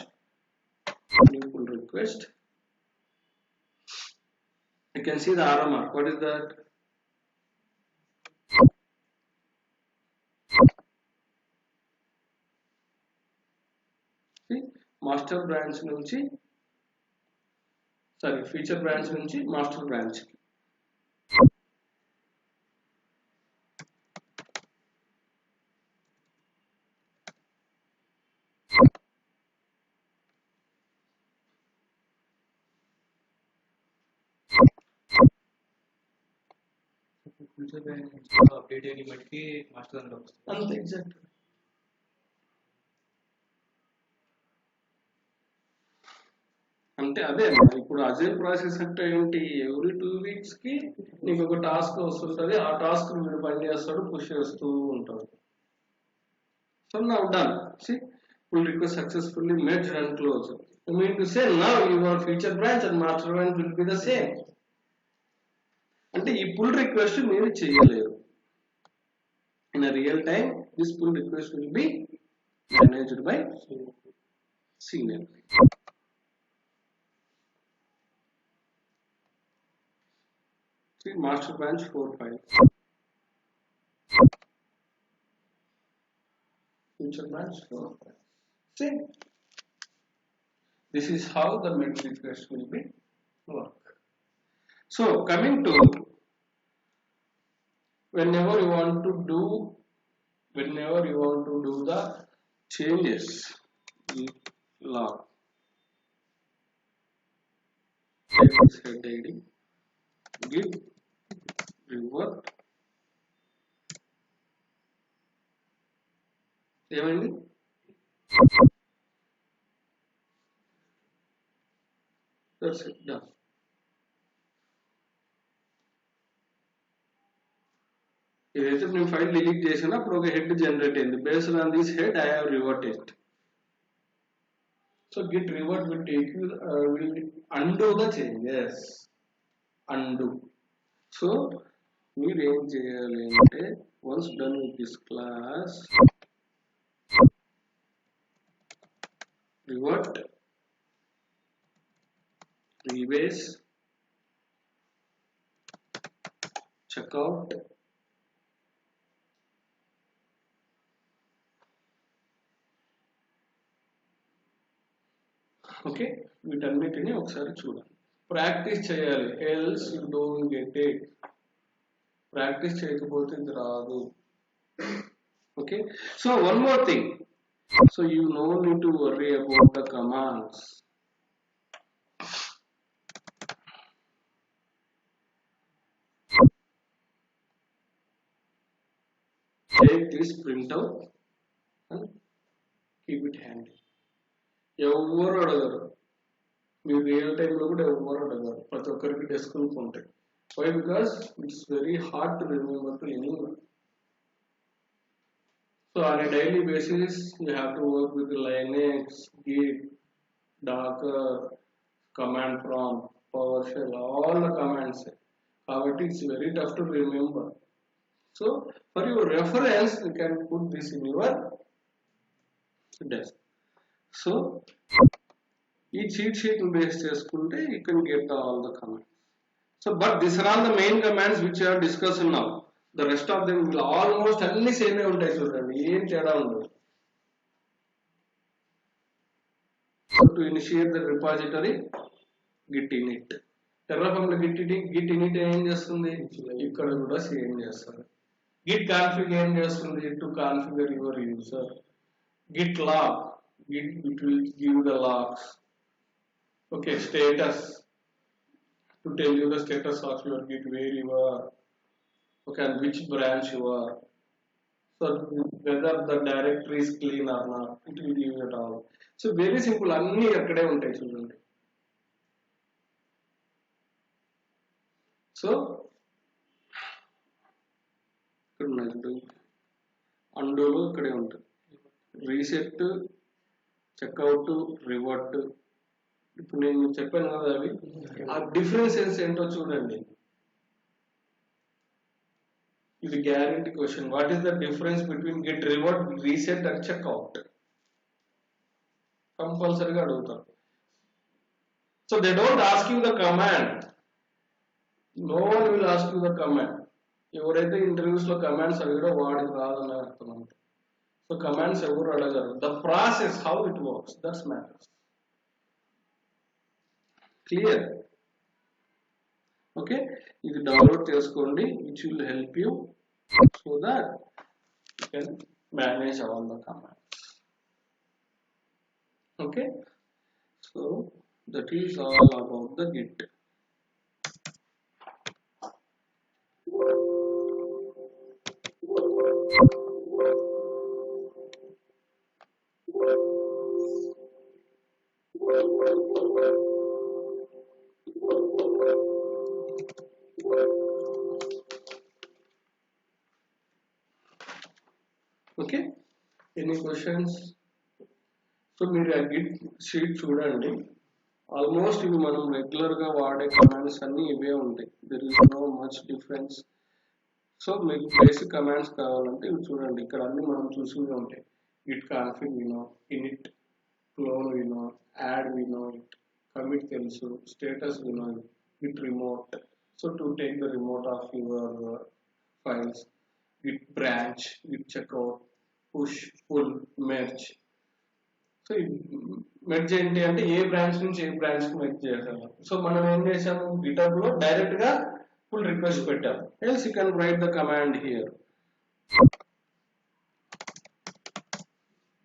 new pull request. You can see the arrow mark. What is that? See, master branch nunchi, sorry, feature branch nunchi master branch. Future update అయ్యి మట్టికి master దాంట్లో వస్తుంది అంతే exact. అంటే అదే ఇప్పుడు agile process అంటే ఏంటి, ఎవ్రీ 2 weeks కి నీకు ఒక టాస్క్ వస్తుంటది, ఆ టాస్క్ మీరు పని చేస్తాడు, పుష్ చేస్తూ ఉంటాడు. So now done. See, pull request successfully merged and closed. You mean to say now your feature branch and master branch will be the same. అంటే ఈ pull request మీరు చేయలేరు. In a real time, this pull request will be managed by senior. See, master branch 4 files. Feature branch 4 files. See, this is how the merge request will be work. So coming to whenever you want to do the changes, log this head id git revert ఏమైంది that's it done. ఏదైతే నేను file delete చేసినా అప్పుడు ఒక head generate అయింది. Based on this head I have revert it. So Git revert will take you will undo the changes. Undo. So మీరు ఏం చేయాలి అంటే once done with this class revert rebase checkout okay, వీటన్నిటిని ఒకసారి చూడండి, practice చేయాలి. Else you don't get it. Practice చేయకపోతే ఇది రాదు. Okay, so one more thing, so you know need to worry about the commands. Take this printout and keep it handy. ఎవరు అడగరు, మీరు రియల్ టైంలో కూడా ఎవరు అడగరు, ప్రతి ఒక్కరికి డెస్క్ ఉంటాయి. Why? Because it's very hard to remember to anyone. So on a daily basis you have to work with Linux, Git, Docker, command prompt, power shell, all the commands. కాబట్టి it's very tough to remember. So for your reference, you can put this in your desk. So each cheat sheet based చేసుకుంటే you can get all the commands. So but these are all the main commands which we are discussing now. The rest of them will almost అన్ని same ఉంటాయి చూడండి, ఏం తేడా ఉండదు. So to initiate the repository, git init. Terraform లో git init ఏం చేస్తుంది, ఇక్కడ కూడా సేమ్ చేస్తారు. Git config ఏం చేస్తుంది, to configure your user. Git log, it will give the logs. Okay, status, to tell you the status of your git, where you are, okay, and which branch you are. So whether the directory is clean or not, it will give it all. So very simple, అన్ని అక్కడే ఉంటాయి చూడండి. So ఇక్కడ ఉన్నాయి, అండోలో ఇక్కడే ఉంటుంది. Reset, checkout, revert. ఇప్పుడు నేను చెప్పాను కదా అవి, ఆ డిఫరెన్సెస్ ఏంటో చూడండి. ఇది guarantee question. What is the difference between git, revert, reset and checkout? కంపల్సరీగా అడుగుతారు. So they don't ask you the command. No one will ask you the command. ఎవరైతే ఇంటర్వ్యూస్ లో కమాండ్స్ అడిగారో వాడికి రాదని అర్థం అంట. సో కమాండ్స్ ఎవరు అడగరు. The process, how it works, that's matters. Clear? Okay, ఇది డౌన్లోడ్ చేసుకోండి, which will help you so that you can manage all the commands. Okay, so that is all about the Git. Okay, any questions? So మీరు ఆ Git sheet చూడండి, almost ఇవి మనం రెగ్యులర్గా వాడే commands అన్నీ ఇవే ఉంటాయి. There is no much difference. So మీకు బేసిక్ కమాండ్స్ కావాలంటే ఇవి చూడండి, ఇక్కడ అన్ని మనం చూసుకునే ఉంటాయి. గిట్ కాన్ఫిగ్ వినో, ఇనిట్, క్లోన్ వినో, యాడ్ వినో, commit తెలుసు, స్టేటస్ వినో, git remote, so to take the remote of your files, git branch, git checkout, push, pull, merge. So merge ఏంటి అంటే ఏ బ్రాంచ్ నుంచి ఏ బ్రాంచ్ కి మెర్జ్ చేసాము. సో మనం ఏం చేసాము, గిటబ్ లో డైరెక్ట్ గా పుల్ రిక్వెస్ట్ పెట్టాము. Else you can write the command here,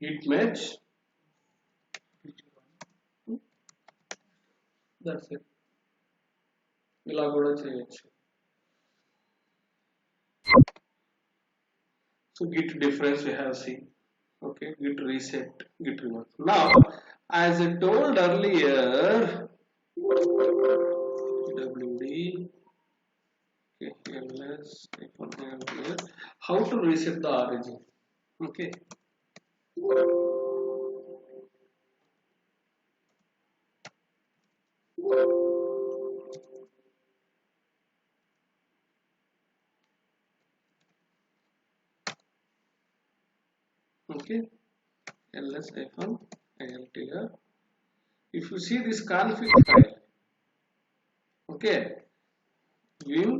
git merge, that's it. ఇలా కూడా చేయొచ్చు. So git difference we have seen. Okay, git reset, git remove. Now, as I told earlier, wd ls here, how to reset the origin. Okay. Okay, ls-iltr. If you see this config file, okay, vim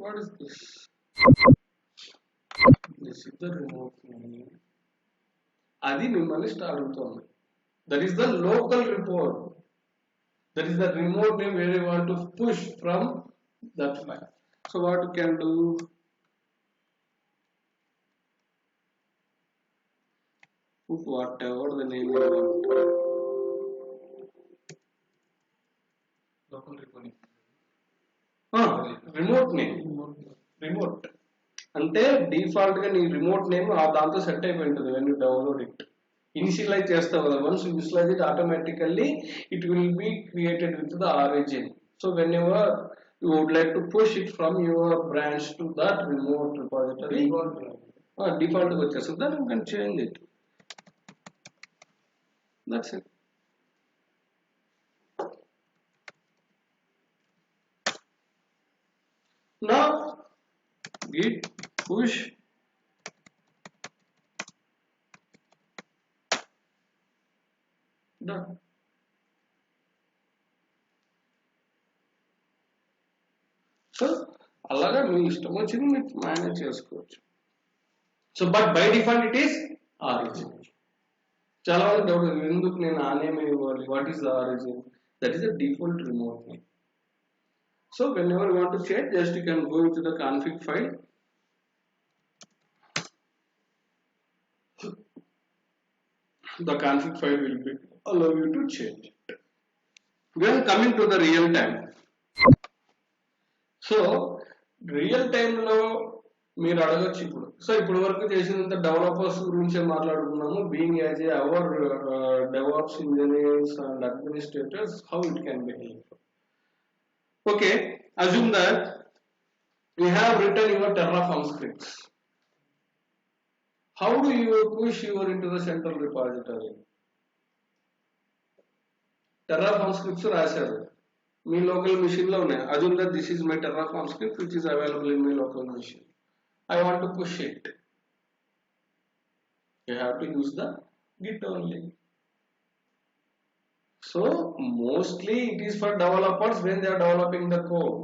what is this? This is the remote name. Adi mimmali start avutundi. That is the local report. That is the remote name where you want to push from that file. So what you can do? Put whatever the name you want. local report name. Remote name. Remote. అంటే default గా నీ remote name దాంతో set అయిపోయి ఉంటుంది. When you download it, initialize చేస్తావు కదా, once initialize it automatically it will be created with the origin. So whenever you would like to push it from your branch to that remote repository, default గా వచ్చేస్తుంది. Then you can change it. That's it. Now git push done. సో అలాగా మీ ఇష్టం వచ్చింది మీరు manage చేసుకోవచ్చు. So but by default it is origin. చాలా మంది డౌట్, ఎందుకు నేను ఆ నేమ్ ఇవ్వాలి, what is the origin? That is the default remote name. So whenever you want to change, just you can go into the config file. The config file will be allow you to change it. Then coming to the real time. So real time లో మీరు అడగచ్చు ఇప్పుడు. So ఇప్పుడు వరకు చేసినంత developers గురించే మాట్లాడుకున్నాము. Being as a our DevOps engineers and administrators, how it can be helpful. Okay, assume that you have written your Terraform scripts. How do you push your into the central repository? Terraform scripts రాశారు మీ local machine లో ఉన్నాయి. assume that this is my Terraform script which is available in my local machine. I want to push it. You have to use the Git only. So mostly it is for developers when they are developing the code.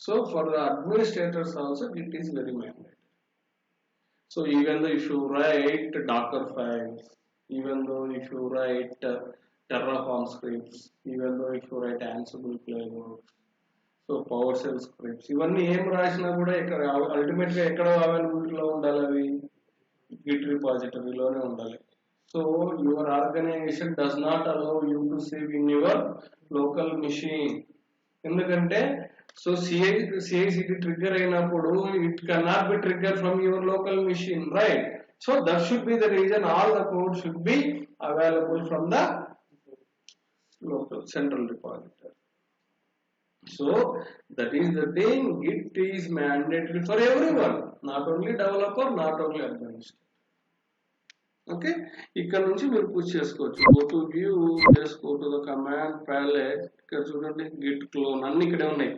So for the administrators also it is very mandatory. So even though if you write Docker files, even though if you write Terraform scripts, even though if you write Ansible playbooks, so PowerShell scripts, ఇవన్నీ ఏం రాసినా కూడా ఇక్కడ ultimate గా ఎక్కడ అవైలబిలిటీలో ఉండాలి, అవి గిట్ రిపాజిటరీలోనే ఉండాలి. So your organization does not allow you to save in your local machine. ఎందుకంటే సో CI/CD ట్రిగ్గర్ అయినప్పుడు it cannot be triggered from your local machine, right? So that should be the reason all the code should be available from the local central repository. So that is the thing, Git is mandatory for everyone, not only developer, not only administrator. Okay, ఇక్కడ నుంచి మీరు push చేసుకోవచ్చు. Go to view, just go to the command palette. ఇక్కడ చూడండి git clone అన్ని ఇక్కడే ఉన్నాయి.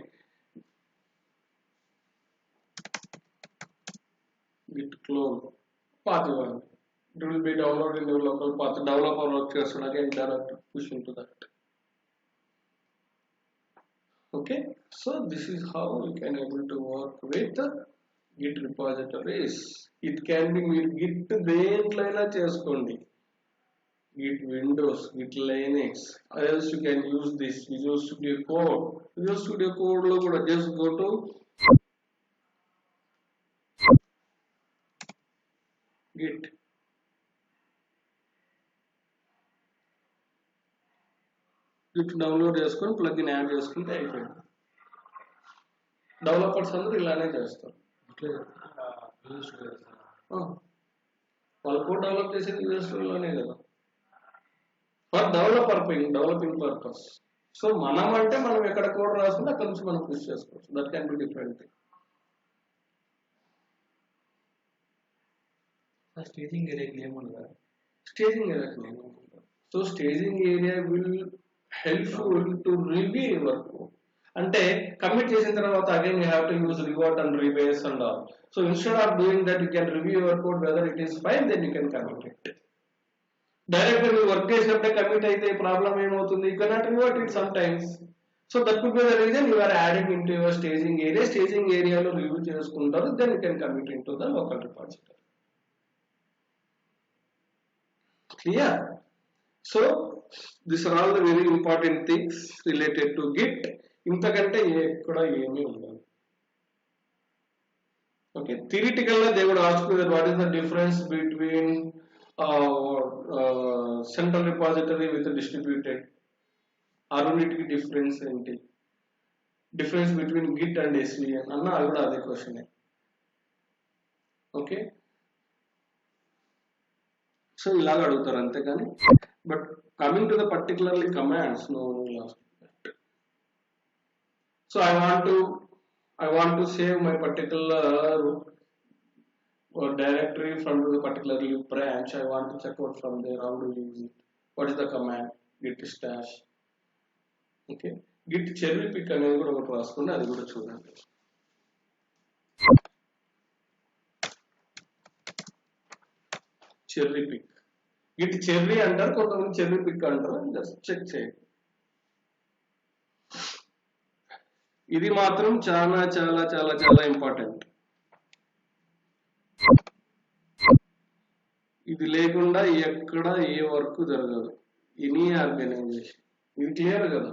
Git clone path ఇవ్వండి. It will be download in your local path. Developer work చేస్తాడు, again direct push in to that. Okay, so this is how you can able to work with Git repositories. It can be మీరు Git దేంట్లైనా చేసుకోండి. Git Windows, Git Linux, else you can use this Visual Studio Code. Visual Studio Code లో కూడా just go to Git. Git download చేసుకొని plugin add చేసుకుంటే అయిపోయింది. Developers అందరూ ఇలానే చేస్తారు. వాళ్ళు కోడ్ డెవలప్ చేసేది యూజర్ స్టోరీలోనే కదా, ఫర్ డెవలపింగ్ పర్పస్. సో మనం అంటే మనం ఎక్కడ కోడ్ రాసుకుంటే అక్కడ నుంచి మనం పుష్ చేసుకోవచ్చు. That can be different thing. Staging ఏరియాకి నేమ్ ఉండదా? స్టేజింగ్ ఏరియాకి నేమ్ ఉంటుంది. So staging area will helpful to review your code. అంటే కమిట్ చేసిన తర్వాత again you have to use revert and rebase and all. So instead of doing that you can review your code whether it is fine, then you can commit it. Direct మీరు work చేసినప్పుడే commit అయితే problem ఏమవుతుంది? You cannot revert it sometimes. So that could be the reason you are adding into your staging area. Staging ఏరియాలో review చేసుకుంటారు, then you can commit into the local repository. Clear? So these are all the very important things related to Git. ఇంతకంటే ఎక్కడ ఏమీ ఉండదు. Okay, theoretically they would ask you that what is the difference between central repository with a distributed. ఆ రెండింటికి difference ఏంటి? Difference between Git and SVN అన్న అది కూడా అదే క్వశ్చన్. ఓకే, సో ఇలాగ అడుగుతారు అంతేగాని, but coming to the particularly commands no last. So I want to save my particular directory from the particular branch. I want to check out from there. How do you use it? What is the command? Git stash. Okay, git cherry pick అనేది కూడా ఒకటి రాసుకుని అది కూడా చూడండి. Cherry pick, Git cherry అంటారు, కొంతమంది cherry pick అంటారు. జస్ట్ చెక్ చేయండి. ఇది మాత్రం చాలా చాలా చాలా చాలా ఇంపార్టెంట్. ఇది లేకుండా ఎక్కడ ఏ వర్క్ జరగదు, ఎనీ ఆర్గనైజేషన్. ఇది క్లియర్ కదా?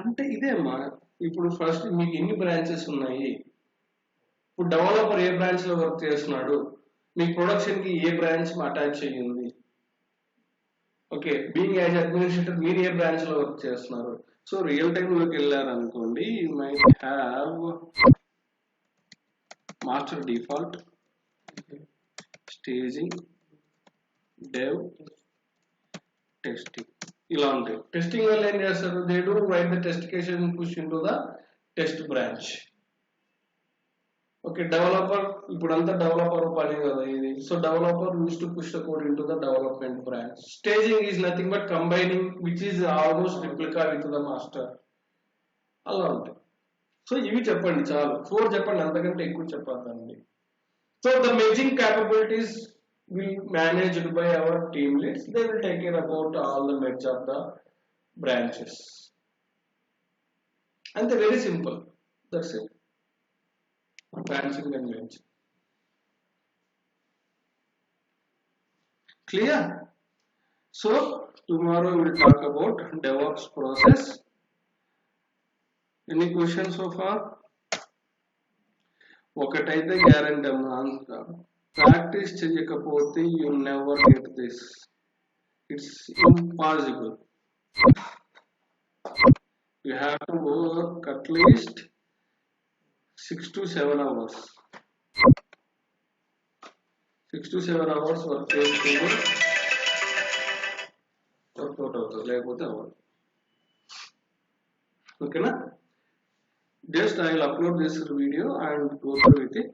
అంటే ఇదే అమ్మా, ఇప్పుడు ఫస్ట్ మీకు ఎన్ని బ్రాంచెస్ ఉన్నాయి, ఇప్పుడు డెవలపర్ ఏ బ్రాంచ్ లో వర్క్ చేస్తున్నాడు, మీకు ప్రొడక్షన్ కి ఏ బ్రాంచ్ అటాచ్ అయ్యింది. ఓకే, బీయింగ్ యాజ్ అడ్మినిస్ట్రేటర్ మీరు ఏ బ్రాంచ్ లో వర్క్ చేస్తున్నారు. సో రియల్ టైమ్ లోకి వెళ్ళారనుకోండి, you might have master default, staging, dev, testing ఇలా ఉంటాయి. టెస్టింగ్ వల్ల ఏం చేస్తారు? They do right the test cases push in to the test branch. Okay, developer ఇప్పుడంతా డెవలపర్ పని కదా ఇది. So developer use to push the code in to the development branch. Staging is nothing but combining which is almost replica with the master. అలా ఉంటాయి. So ఇవి చెప్పండి చాలు, 4 చెప్పండి, అంతకంటే ఎక్కువ చెప్పద్దండి. So the merging capabilities will managed by our team leads. They will take care about all the merge of the branches. And they're very simple. That's it. Branching and merging. Clear? So tomorrow we will talk about DevOps process. Any questions so far? ఒకటైతే guarantee అమ్మా, practice చేయకపోతే you never get this. It's impossible. You have to work at least 6 to 7 hours. 6 to 7 hours work చేసుకుంటే work out అవుతుంది, లేకపోతే అవ్వదు. ఓకేనా? Just I will upload this video and go through with it.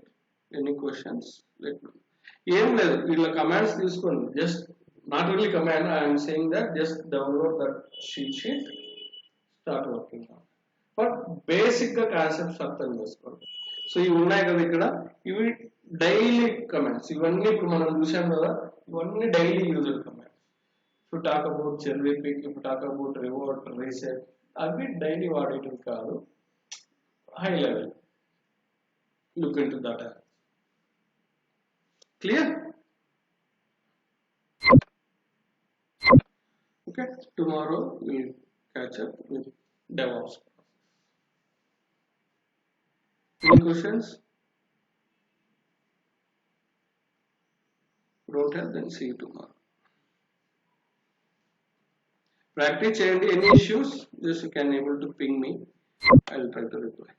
Any questions? Let me. ఏం లేదు, వీళ్ళ commands తీసుకోండి. Just not only command, I'm saying that just download that sheet, start working. But basic గా concepts అర్థం చేసుకోండి. So ఇవి ఉన్నాయి కదా ఇక్కడ, ఇవి డైలీ కమాండ్స్. ఇవన్నీ ఇప్పుడు మనం చూసాం కదా, ఇవన్నీ డైలీ యూజర్ కమాండ్స్. ఇప్పుడు టాక్ అబౌట్ చెర్రీ పిక్, ఇప్పుడు టాక్ అబౌట్ రివోట్, రీసెట్, అవి డైలీ వాడేటివి కాదు. High level look into that. Clear? Okay, tomorrow we'll catch up with DevOps. Any questions? Don't have, then see you tomorrow. Practice cheyandi. Any issues, just you can able to ping me. I will try to reply.